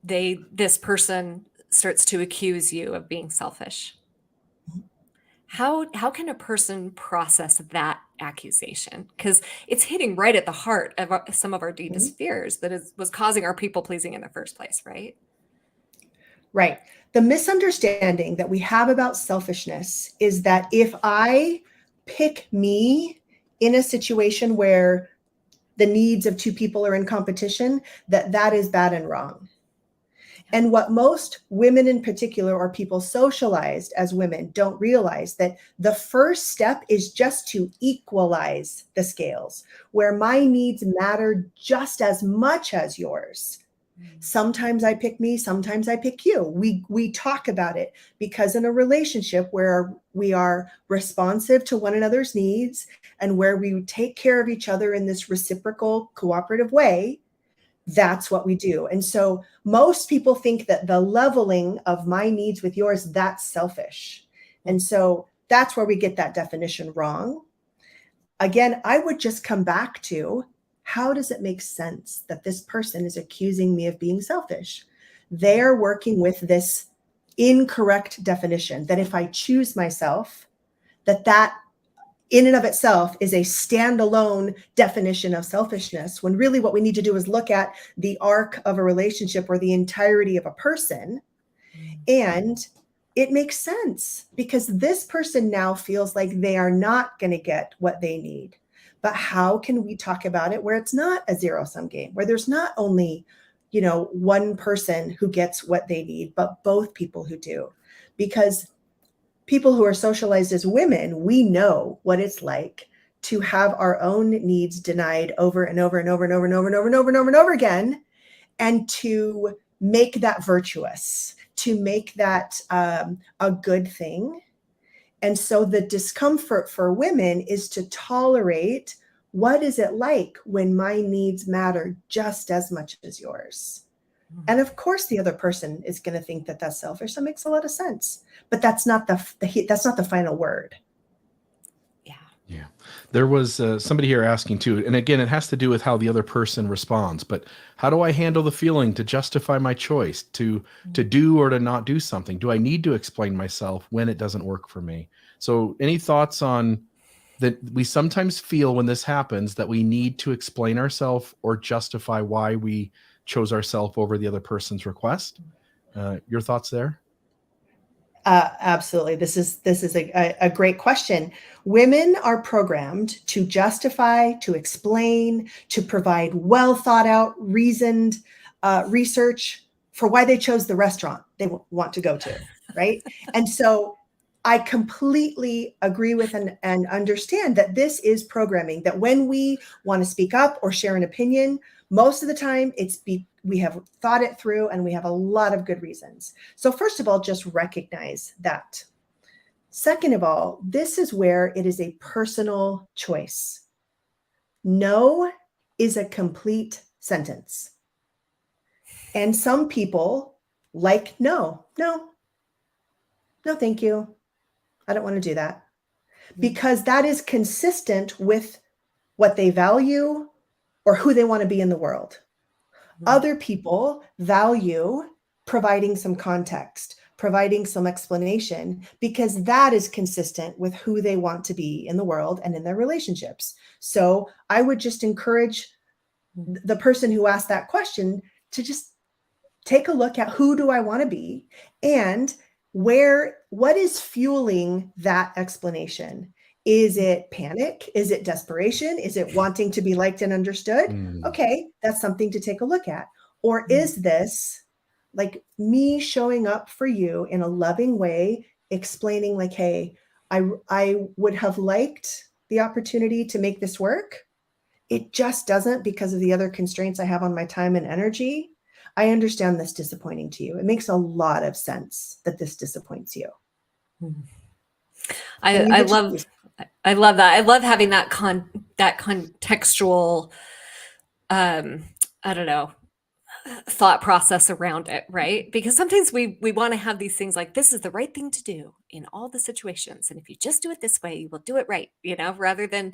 this person starts to accuse you of being selfish. How can a person process that accusation? Because it's hitting right at the heart of some of our deepest fears that was causing our people pleasing in the first place, right? Right. The misunderstanding that we have about selfishness is that if I pick me in a situation where the needs of two people are in competition, that is bad and wrong. And what most women in particular, or people socialized as women, don't realize that the first step is just to equalize the scales, where my needs matter just as much as yours. Sometimes I pick me, sometimes I pick you. We talk about it, because in a relationship where we are responsive to one another's needs and where we take care of each other in this reciprocal, cooperative way, that's what we do. And so most people think that the leveling of my needs with yours, that's selfish. And so that's where we get that definition wrong. Again, I would just come back to, how does it make sense that this person is accusing me of being selfish? They're working with this incorrect definition that if I choose myself, that in and of itself is a standalone definition of selfishness, when really what we need to do is look at the arc of a relationship or the entirety of a person. And it makes sense, because this person now feels like they are not going to get what they need. But how can we talk about it where it's not a zero-sum game, where there's not only, one person who gets what they need, but both people who do? Because people who are socialized as women, we know what it's like to have our own needs denied over and over and over and over and over and over and over and over and over again, and to make that virtuous, to make that a good thing. And so the discomfort for women is to tolerate, what is it like when my needs matter just as much as yours? And of course, the other person is going to think that that's selfish. That makes a lot of sense, but that's not the final word. Yeah. There was somebody here asking too, and again, it has to do with how the other person responds. But how do I handle the feeling to justify my choice to do or to not do something? Do I need to explain myself when it doesn't work for me? So, any thoughts on that? We sometimes feel when this happens that we need to explain ourselves or justify why we chose ourselves over the other person's request. Your thoughts there? Absolutely. This is a great question. Women are programmed to justify, to explain, to provide well thought out, reasoned research for why they chose the restaurant they want to go to, right? And so I completely agree with and understand that this is programming, that when we want to speak up or share an opinion, most of the time we have thought it through and we have a lot of good reasons. So first of all, just recognize that. Second of all, this is where it is a personal choice. No is a complete sentence. And some people like no, thank you. I don't want to do that, because that is consistent with what they value or who they want to be in the world. Other people value providing some context, providing some explanation, because that is consistent with who they want to be in the world and in their relationships. So I would just encourage the person who asked that question to just take a look at, who do I want to be, and what is fueling that explanation? Is it panic? Is it desperation? Is it wanting to be liked and understood? Okay, that's something to take a look at. Or is this like me showing up for you in a loving way, explaining like, hey, I would have liked the opportunity to make this work. It just doesn't because of the other constraints I have on my time and energy. I understand this disappointing to you. It makes a lot of sense that this disappoints you. I love that. I love having that contextual, I don't know, thought process around it, right? Because sometimes we want to have these things like, this is the right thing to do in all the situations, and if you just do it this way, you will do it right, rather than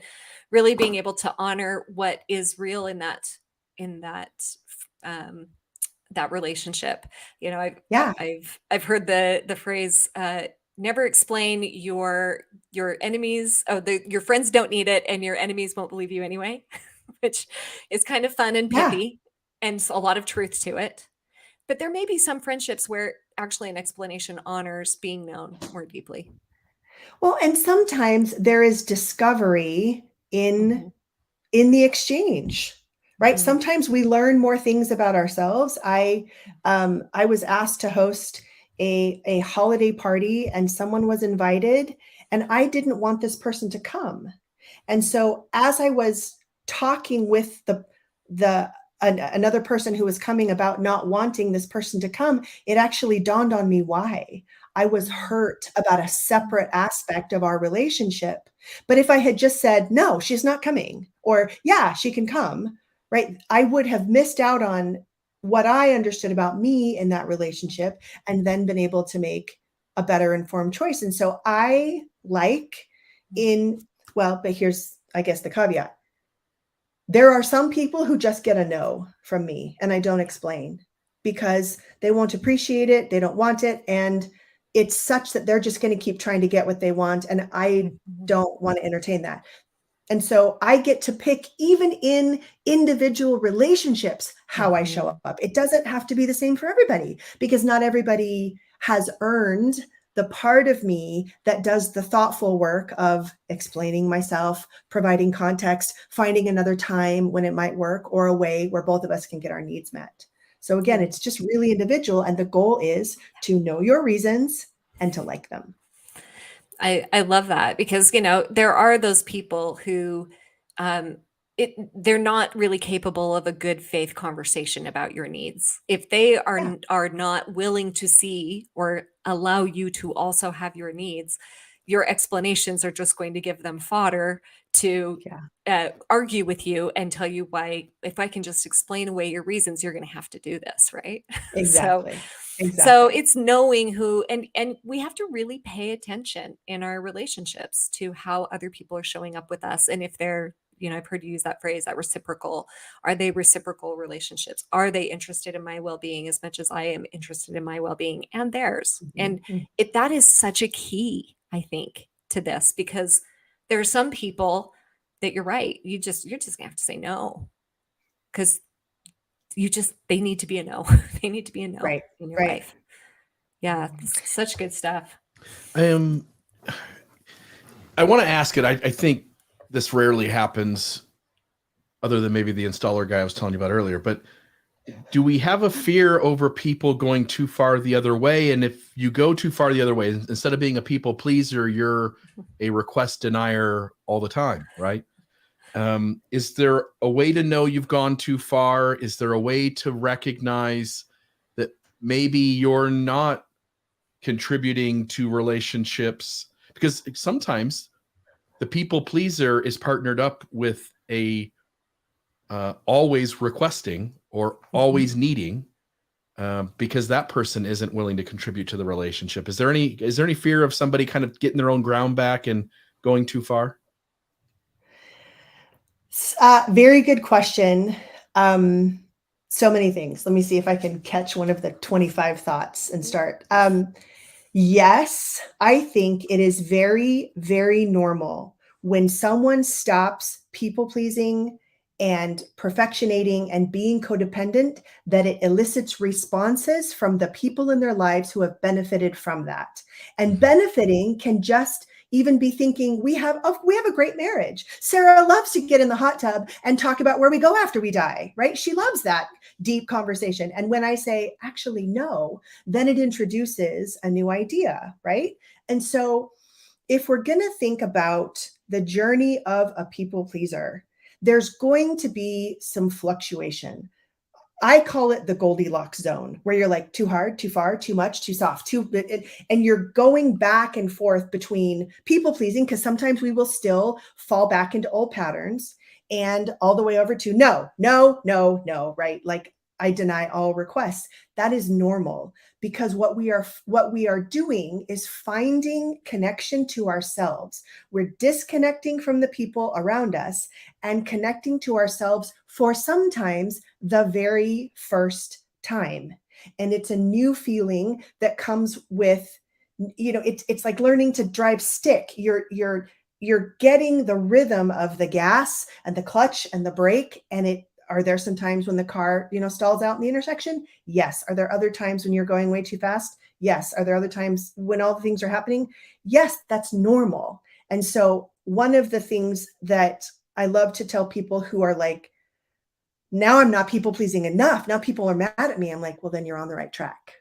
really being able to honor what is real in that that relationship. I've heard the phrase, never explain your enemies. Your friends don't need it, and your enemies won't believe you anyway, which is kind of fun and pithy, and a lot of truth to it. But there may be some friendships where actually an explanation honors being known more deeply. Well, and sometimes there is discovery in the exchange, right? Sometimes we learn more things about ourselves. I was asked to host a holiday party, and someone was invited, and I didn't want this person to come. And so as I was talking with another person who was coming about not wanting this person to come, it actually dawned on me why. I was hurt about a separate aspect of our relationship. But if I had just said, no, she's not coming, or yeah, she can come, right, I would have missed out on what I understood about me in that relationship, and then been able to make a better informed choice. And so I but here's, I guess, the caveat. There are some people who just get a no from me, and I don't explain, because they won't appreciate it. They don't want it. And it's such that they're just going to keep trying to get what they want. And I don't want to entertain that. And so I get to pick, even in individual relationships, how I show up. It doesn't have to be the same for everybody, because not everybody has earned the part of me that does the thoughtful work of explaining myself, providing context, finding another time when it might work, or a way where both of us can get our needs met. So again, it's just really individual. And the goal is to know your reasons and to like them. I love that, because, there are those people who they're not really capable of a good faith conversation about your needs. If they are not willing to see or allow you to also have your needs, your explanations are just going to give them fodder to argue with you and tell you why, if I can just explain away your reasons, you're going to have to do this, right? Exactly. So it's knowing who, and we have to really pay attention in our relationships to how other people are showing up with us. And if they're, I've heard you use that phrase, that reciprocal. Are they reciprocal relationships? Are they interested in my well-being as much as I am interested in my well-being and theirs? And that is such a key, I think, to this, because there are some people that you're right. You're just gonna have to say no, because they need to be a no. They need to be a no in your life. Yeah, such good stuff. I want to ask it. I think this rarely happens, other than maybe the installer guy I was telling you about earlier, but do we have a fear over people going too far the other way? And if you go too far the other way, instead of being a people pleaser, you're a request denier all the time, right? Is there a way to know you've gone too far? Is there a way to recognize that maybe you're not contributing to relationships? Because sometimes the people pleaser is partnered up with a always requesting or always needing, because that person isn't willing to contribute to the relationship. Is there any fear of somebody kind of getting their own ground back and going too far? Very good question. So many things. Let me see if I can catch one of the 25 thoughts and start. Yes, I think it is very, very normal when someone stops people pleasing and perfectionating and being codependent, that it elicits responses from the people in their lives who have benefited from that. And benefiting can just even be thinking, we have a great marriage. Sara loves to get in the hot tub and talk about where we go after we die, right? She loves that deep conversation. And when I say, actually, no, then it introduces a new idea, right? And so if we're going to think about the journey of a people pleaser, there's going to be some fluctuation. I call it the Goldilocks zone, where you're like too hard, too far, too much, too soft, and you're going back and forth between people pleasing, because sometimes we will still fall back into old patterns, and all the way over to no, no, no, no, right? Like, I deny all requests. That is normal, because what we are doing is finding connection to ourselves. We're disconnecting from the people around us and connecting to ourselves for sometimes the very first time. And it's a new feeling that comes with, it's like learning to drive stick. You're getting the rhythm of the gas and the clutch and the brake, and are there some times when the car, stalls out in the intersection? Yes. Are there other times when you're going way too fast? Yes. Are there other times when all the things are happening? Yes, that's normal. And so one of the things that I love to tell people who are like, now I'm not people pleasing enough, now people are mad at me, I'm like, well, then you're on the right track,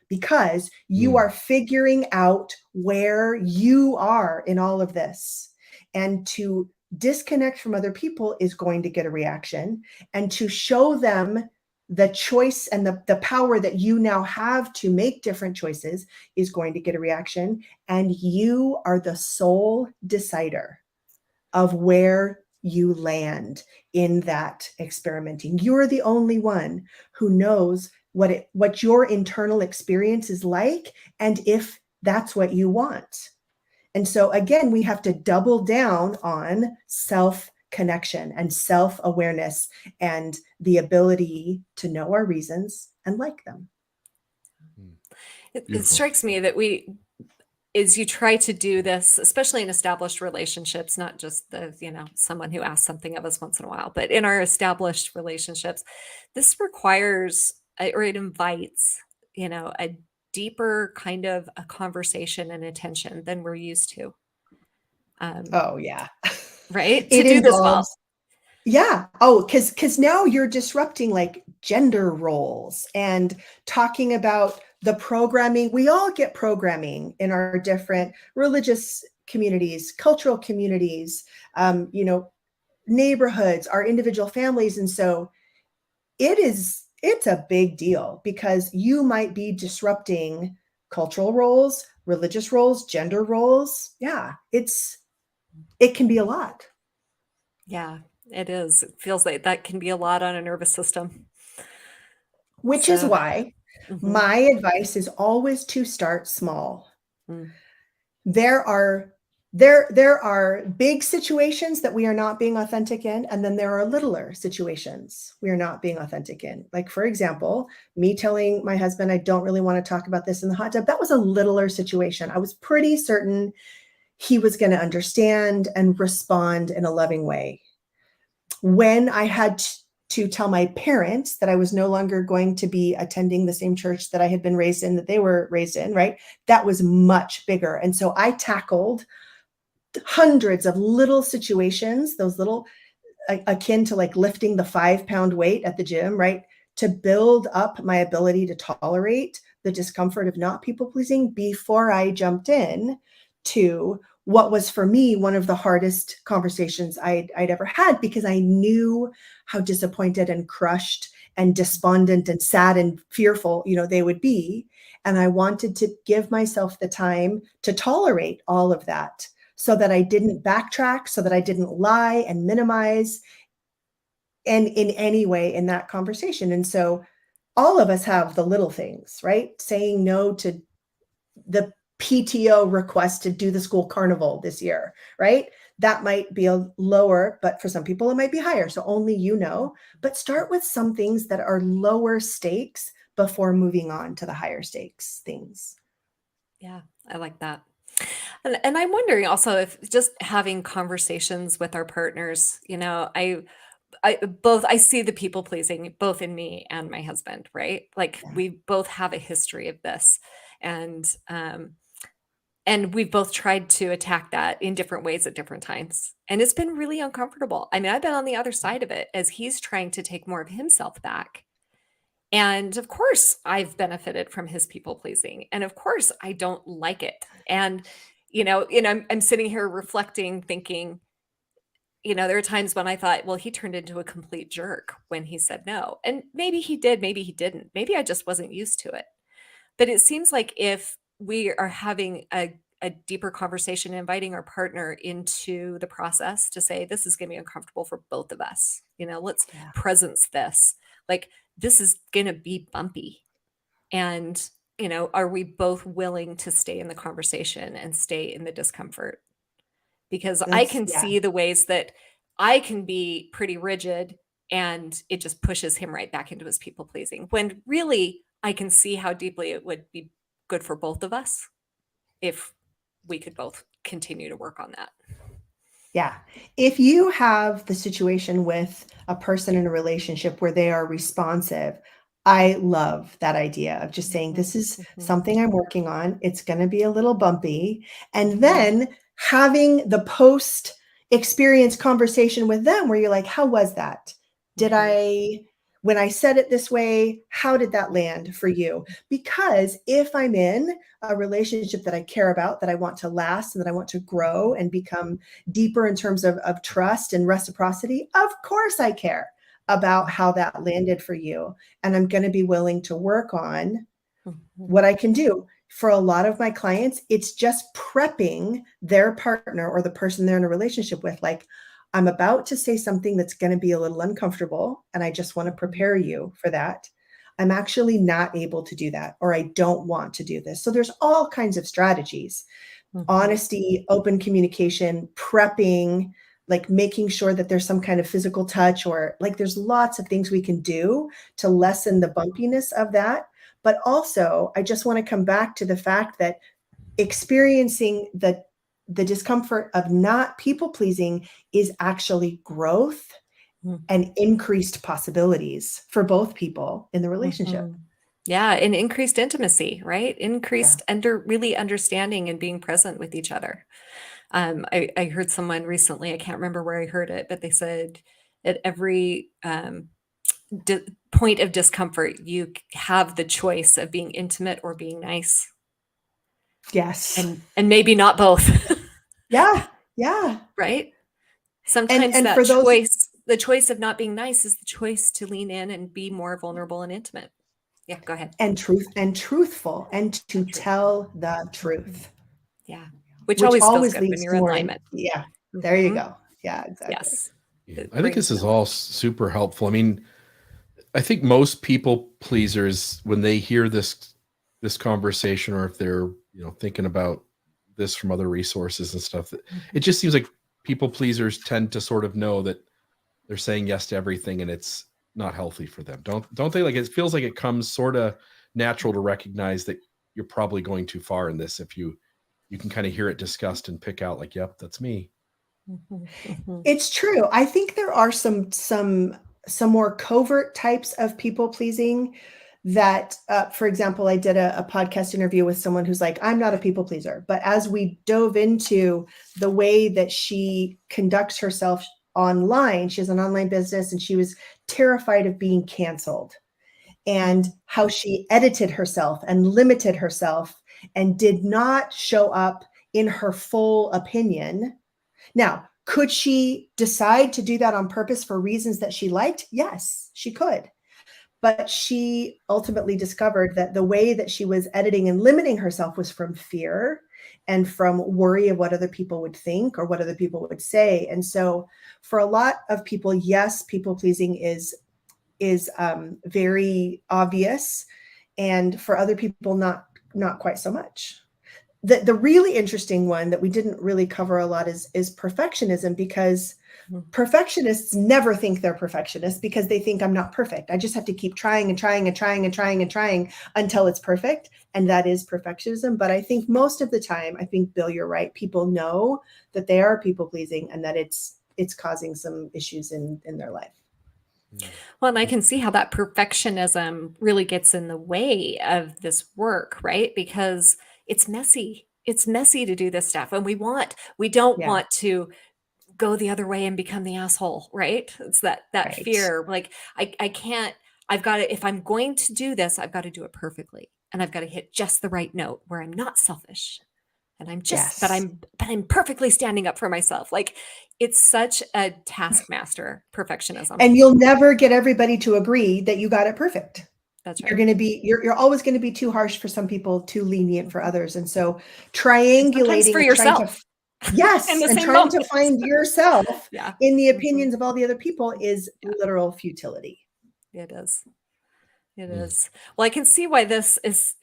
because you are figuring out where you are in all of this. And to disconnect from other people is going to get a reaction, and to show them the choice and the power that you now have to make different choices is going to get a reaction. And you are the sole decider of where you land in that experimenting. You're the only one who knows what your internal experience is like, and if that's what you want. And so again, we have to double down on self-connection and self-awareness and the ability to know our reasons and like them. It strikes me that you try to do this, especially in established relationships, not just someone who asks something of us once in a while, but in our established relationships, this requires, or it invites, a deeper kind of a conversation and attention than we're used to. Oh yeah. Right. To do this well. Yeah. Oh, because now you're disrupting like gender roles and talking about the programming. We all get programming in our different religious communities, cultural communities, neighborhoods, our individual families. And so it's a big deal, because you might be disrupting cultural roles, religious roles, gender roles. Yeah, it can be a lot. Yeah, it is. It feels like that can be a lot on a nervous system. Which is why my advice is always to start small. There are big situations that we are not being authentic in, and then there are littler situations we are not being authentic in. Like, for example, me telling my husband I don't really want to talk about this in the hot tub. That was a littler situation. I was pretty certain he was going to understand and respond in a loving way. When I had to tell my parents that I was no longer going to be attending the same church that I had been raised in, that they were raised in, right? That was much bigger. And so I tackled hundreds of little situations, those little, akin to like lifting the 5-pound weight at the gym, right? To build up my ability to tolerate the discomfort of not people pleasing before I jumped in to what was for me one of the hardest conversations I'd ever had, because I knew how disappointed and crushed and despondent and sad and fearful, they would be. And I wanted to give myself the time to tolerate all of that, so that I didn't backtrack, so that I didn't lie and minimize and in any way in that conversation. And so all of us have the little things, right? Saying no to the PTO request to do the school carnival this year, right? that might be a lower, but for some people it might be higher. So only you know, but start with some things that are lower stakes before moving on to the higher stakes things. Yeah, I like that. And I'm wondering also if just having conversations with our partners, I see the people pleasing both in me and my husband, right? Like Yeah. we both have a history of this. And we've both tried to attack that in different ways at different times. And it's been really uncomfortable. I mean, I've been on the other side of it as he's trying to take more of himself back. And of course, I've benefited from his people pleasing. And of course, I don't like it. And, I'm sitting here reflecting, thinking, there are times when I thought, well, he turned into a complete jerk when he said no. And maybe he did, maybe he didn't. Maybe I just wasn't used to it. But it seems like if we are having a deeper conversation, inviting our partner into the process to say, this is going to be uncomfortable for both of us. Let's Yeah. presence this. Like, this is going to be bumpy. And, are we both willing to stay in the conversation and stay in the discomfort? Because I can Yeah. see the ways that I can be pretty rigid and it just pushes him right back into his people pleasing. When really, I can see how deeply it would be good for both of us if we could both continue to work on that. Yeah. If you have the situation with a person in a relationship where they are responsive, I love that idea of just saying, this is something I'm working on. It's going to be a little bumpy. And then having the post experience conversation with them where you're like, how was that? When I said it this way, how did that land for you? Because if I'm in a relationship that I care about, that I want to last and that I want to grow and become deeper in terms of trust and reciprocity, of course I care about how that landed for you. And I'm going to be willing to work on what I can do. For a lot of my clients, it's just prepping their partner or the person they're in a relationship with. Like, I'm about to say something that's going to be a little uncomfortable, and I just want to prepare you for that. I'm actually not able to do that, or I don't want to do this. So there's all kinds of strategies. Honesty, open communication, prepping, like making sure that there's some kind of physical touch, or like there's lots of things we can do to lessen the bumpiness of that. But also, I just want to come back to the fact that experiencing the discomfort of not people pleasing is actually growth and increased possibilities for both people in the relationship. Yeah, and increased intimacy, right? Increased really understanding and being present with each other. I heard someone recently, I can't remember where I heard it, but they said at every point of discomfort, you have the choice of being intimate or being nice. Yes. And maybe not both. Yeah. Right? Sometimes and that for those, choice, the choice of not being nice is the choice to lean in and be more vulnerable and intimate. Yeah, go ahead. and truthful and to tell the truth. Yeah. Which always feels good when leads you're to in more alignment. Yeah. There you go. Yeah, exactly. Yes. Yeah, I think this is all super helpful. I mean, I think most people pleasers, when they hear this conversation, or if they're thinking about this from other resources and stuff, it just seems like people pleasers tend to sort of know that they're saying yes to everything, and it's not healthy for them. Don't they? Like, it feels like it comes sort of natural to recognize that you're probably going too far in this if you can kind of hear it discussed and pick out like, yep, that's me. It's true. I think there are some more covert types of people pleasing that, for example, I did a podcast interview with someone who's like, I'm not a people pleaser. But as we dove into the way that she conducts herself online, she has an online business and she was terrified of being canceled, and how she edited herself and limited herself and did not show up in her full opinion. Now, could she decide to do that on purpose for reasons that she liked? Yes, she could. But she ultimately discovered that the way that she was editing and limiting herself was from fear and from worry of what other people would think or what other people would say. And so for a lot of people, yes, people pleasing is very obvious. And for other people, not quite so much. the really interesting one that we didn't really cover a lot is perfectionism, because perfectionists never think they're perfectionists because they think I'm not perfect. I just have to keep trying and trying and trying and trying and trying until it's perfect. And that is perfectionism. But I think most of the time, I think, Bill, you're right. People know that they are people pleasing and that it's causing some issues in their life. Well, and I can see how that perfectionism really gets in the way of this work, right? Because it's messy. It's messy to do this stuff. And we don't Yeah. want to go the other way and become the asshole, right? It's that Right. fear. Like I can't, I've got to, if I'm going to do this, I've got to do it perfectly. And I've got to hit just the right note where I'm not selfish. And I'm just, but Yes. I'm perfectly standing up for myself. Like it's such a taskmaster, perfectionism. And you'll never get everybody to agree that you got it perfect. That's You're right. going to be, you're always going to be too harsh for some people, too lenient for others. And so triangulating for and trying to, yourself. yes, In the and same trying to moment. find yourself Yeah. in the opinions of all the other people is literal futility. It is. It is. Well, I can see why this is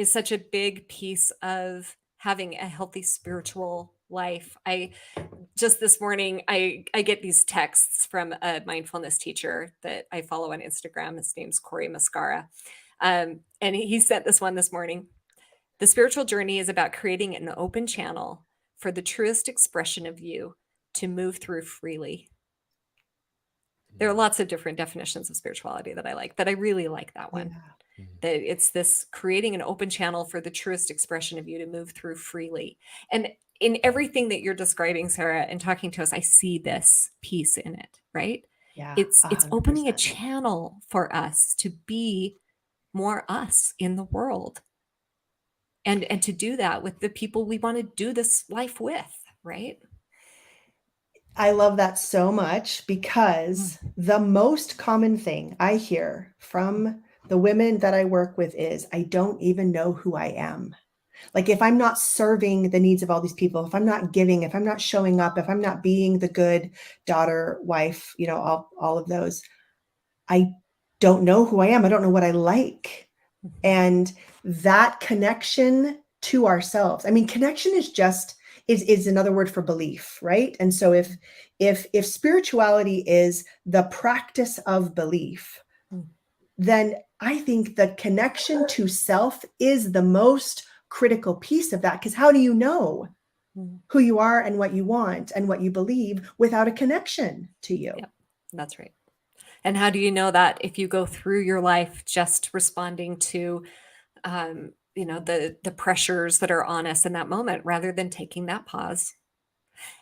such a big piece of having a healthy spiritual life. I just this morning I get these texts from a mindfulness teacher that I follow on Instagram. His name's Corey Mascara. And he sent this one this morning. The spiritual journey is about creating an open channel for the truest expression of you to move through freely. There are lots of different definitions of spirituality that I like, but I really like that one. Yeah. That it's this creating an open channel for the truest expression of you to move through freely. And in everything that you're describing, Sarah, and talking to us, I see this piece in it, right? Yeah. It's opening a 100%. channel for us to be more us in the world. And to do that with the people we want to do this life with, right? I love that so much, because the most common thing I hear from the women that I work with is, I don't even know who I am. Like, if I'm not serving the needs of all these people, if I'm not giving, if I'm not showing up, if I'm not being the good daughter, wife, all of those, I don't know who I am. I don't know what I like. And that connection to ourselves, I mean, connection is another word for belief, right? And so if spirituality is the practice of belief, then I think the connection to self is the most critical piece of that. Because how do you know who you are and what you want and what you believe without a connection to you? Yep, that's right. And how do you know that if you go through your life just responding to the pressures that are on us in that moment, rather than taking that pause,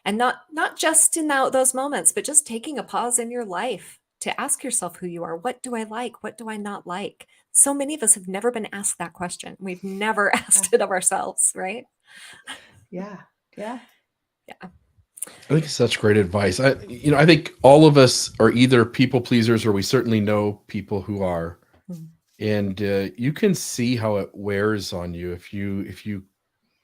and not just in those moments, but just taking a pause in your life to ask yourself who you are. What do I like? What do I not like? So many of us have never been asked that question. We've never asked it of ourselves, right? Yeah. Yeah. I think it's such great advice. I think all of us are either people pleasers, or we certainly know people who are. And you can see how it wears on you if you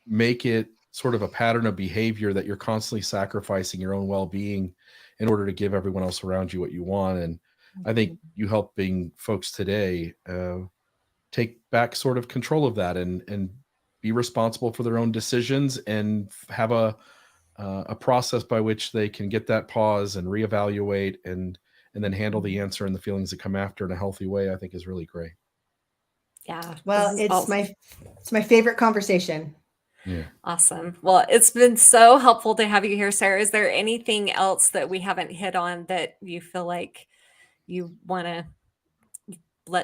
make it sort of a pattern of behavior that you're constantly sacrificing your own well-being in order to give everyone else around you what you want. And I think you helping folks today take back sort of control of that and be responsible for their own decisions, and have a process by which they can get that pause and reevaluate and then handle the answer and the feelings that come after in a healthy way, I think is really great. Yeah. Well, it's my favorite conversation. Yeah. Awesome. Well, it's been so helpful to have you here, Sarah. Is there anything else that we haven't hit on that you feel like you want to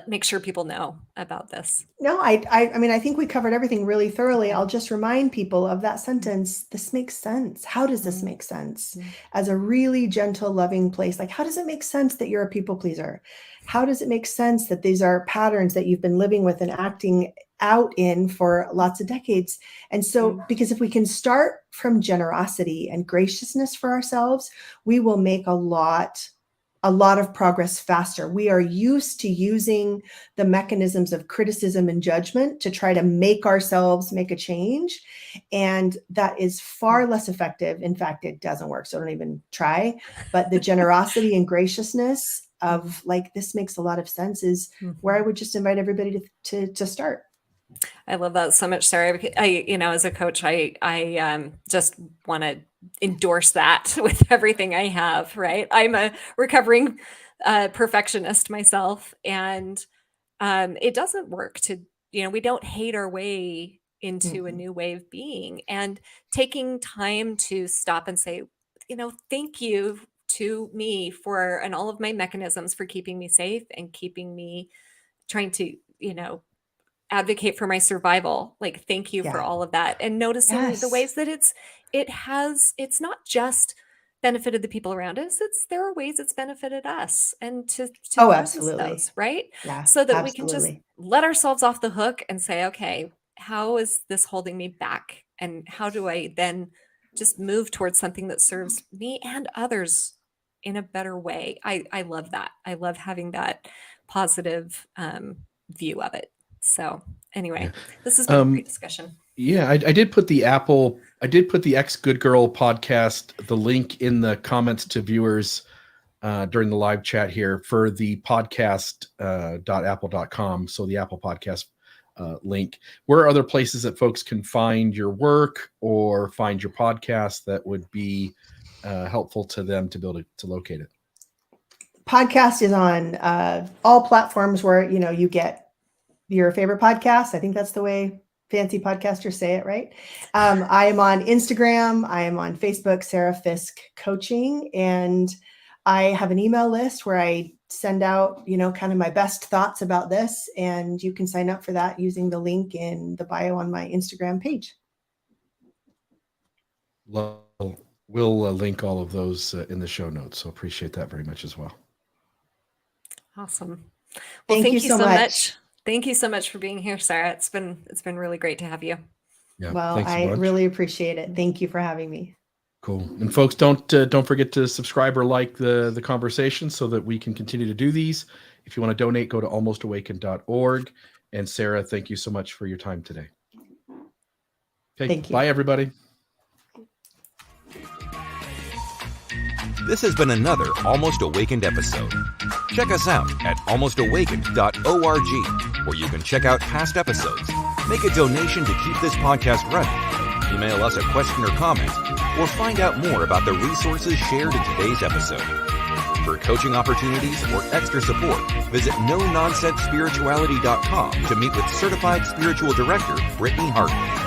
make sure people know about this? No, I mean, I think we covered everything really thoroughly. I'll just remind people of that sentence. This makes sense. How does this make sense? As a really gentle, loving place, like, how does it make sense that you're a people pleaser? How does it make sense that these are patterns that you've been living with and acting out in for lots of decades? And so, because if we can start from generosity and graciousness for ourselves, we will make a lot of progress faster. We are used to using the mechanisms of criticism and judgment to try to make ourselves make a change. And that is far less effective. In fact, it doesn't work. So don't even try. But the generosity and graciousness of, like, this makes a lot of sense, is where I would just invite everybody to start. I love that so much, Sarah. As a coach, I just want to endorse that with everything I have. Right, I'm a recovering perfectionist myself, and it doesn't work to, we don't hate our way into a new way of being, and taking time to stop and say, thank you to me for, and all of my mechanisms for keeping me safe and keeping me trying to, advocate for my survival. Like, thank you for all of that. And noticing the ways that it's not just benefited the people around us. There are ways it's benefited us, and to absolutely. those, right? Yeah, so that absolutely. we can just let ourselves off the hook and say, okay, how is this holding me back? And how do I then just move towards something that serves me and others in a better way? I love that. I love having that positive view of it. So anyway, this has been a great discussion. Yeah, I did put the Ex Good Girl podcast, the link in the comments to viewers during the live chat here for the podcast.apple.com. So the Apple podcast link. Where are other places that folks can find your work or find your podcast that would be helpful to them to be able to locate it? Podcast is on all platforms where, you get your favorite podcast. I think that's the way fancy podcasters say it, right? I am on Instagram. I am on Facebook, Sara Fisk Coaching. And I have an email list where I send out, kind of my best thoughts about this. And you can sign up for that using the link in the bio on my Instagram page. We'll link all of those in the show notes. So appreciate that very much as well. Awesome. Well, thank you so much. Thank you so much for being here, Sarah. It's been really great to have you. Yeah. Well, I really appreciate it. Thank you for having me. Cool. And folks, don't forget to subscribe or like the conversation so that we can continue to do these. If you want to donate, go to almostawakened.org. And Sarah, thank you so much for your time today. Okay. Thank you. Bye, everybody. This has been another Almost Awakened episode. Check us out at almostawakened.org, where you can check out past episodes, make a donation to keep this podcast running, email us a question or comment, or find out more about the resources shared in today's episode. For coaching opportunities or extra support, visit NoNonsenseSpirituality.com to meet with Certified Spiritual Director Brittany Hartley.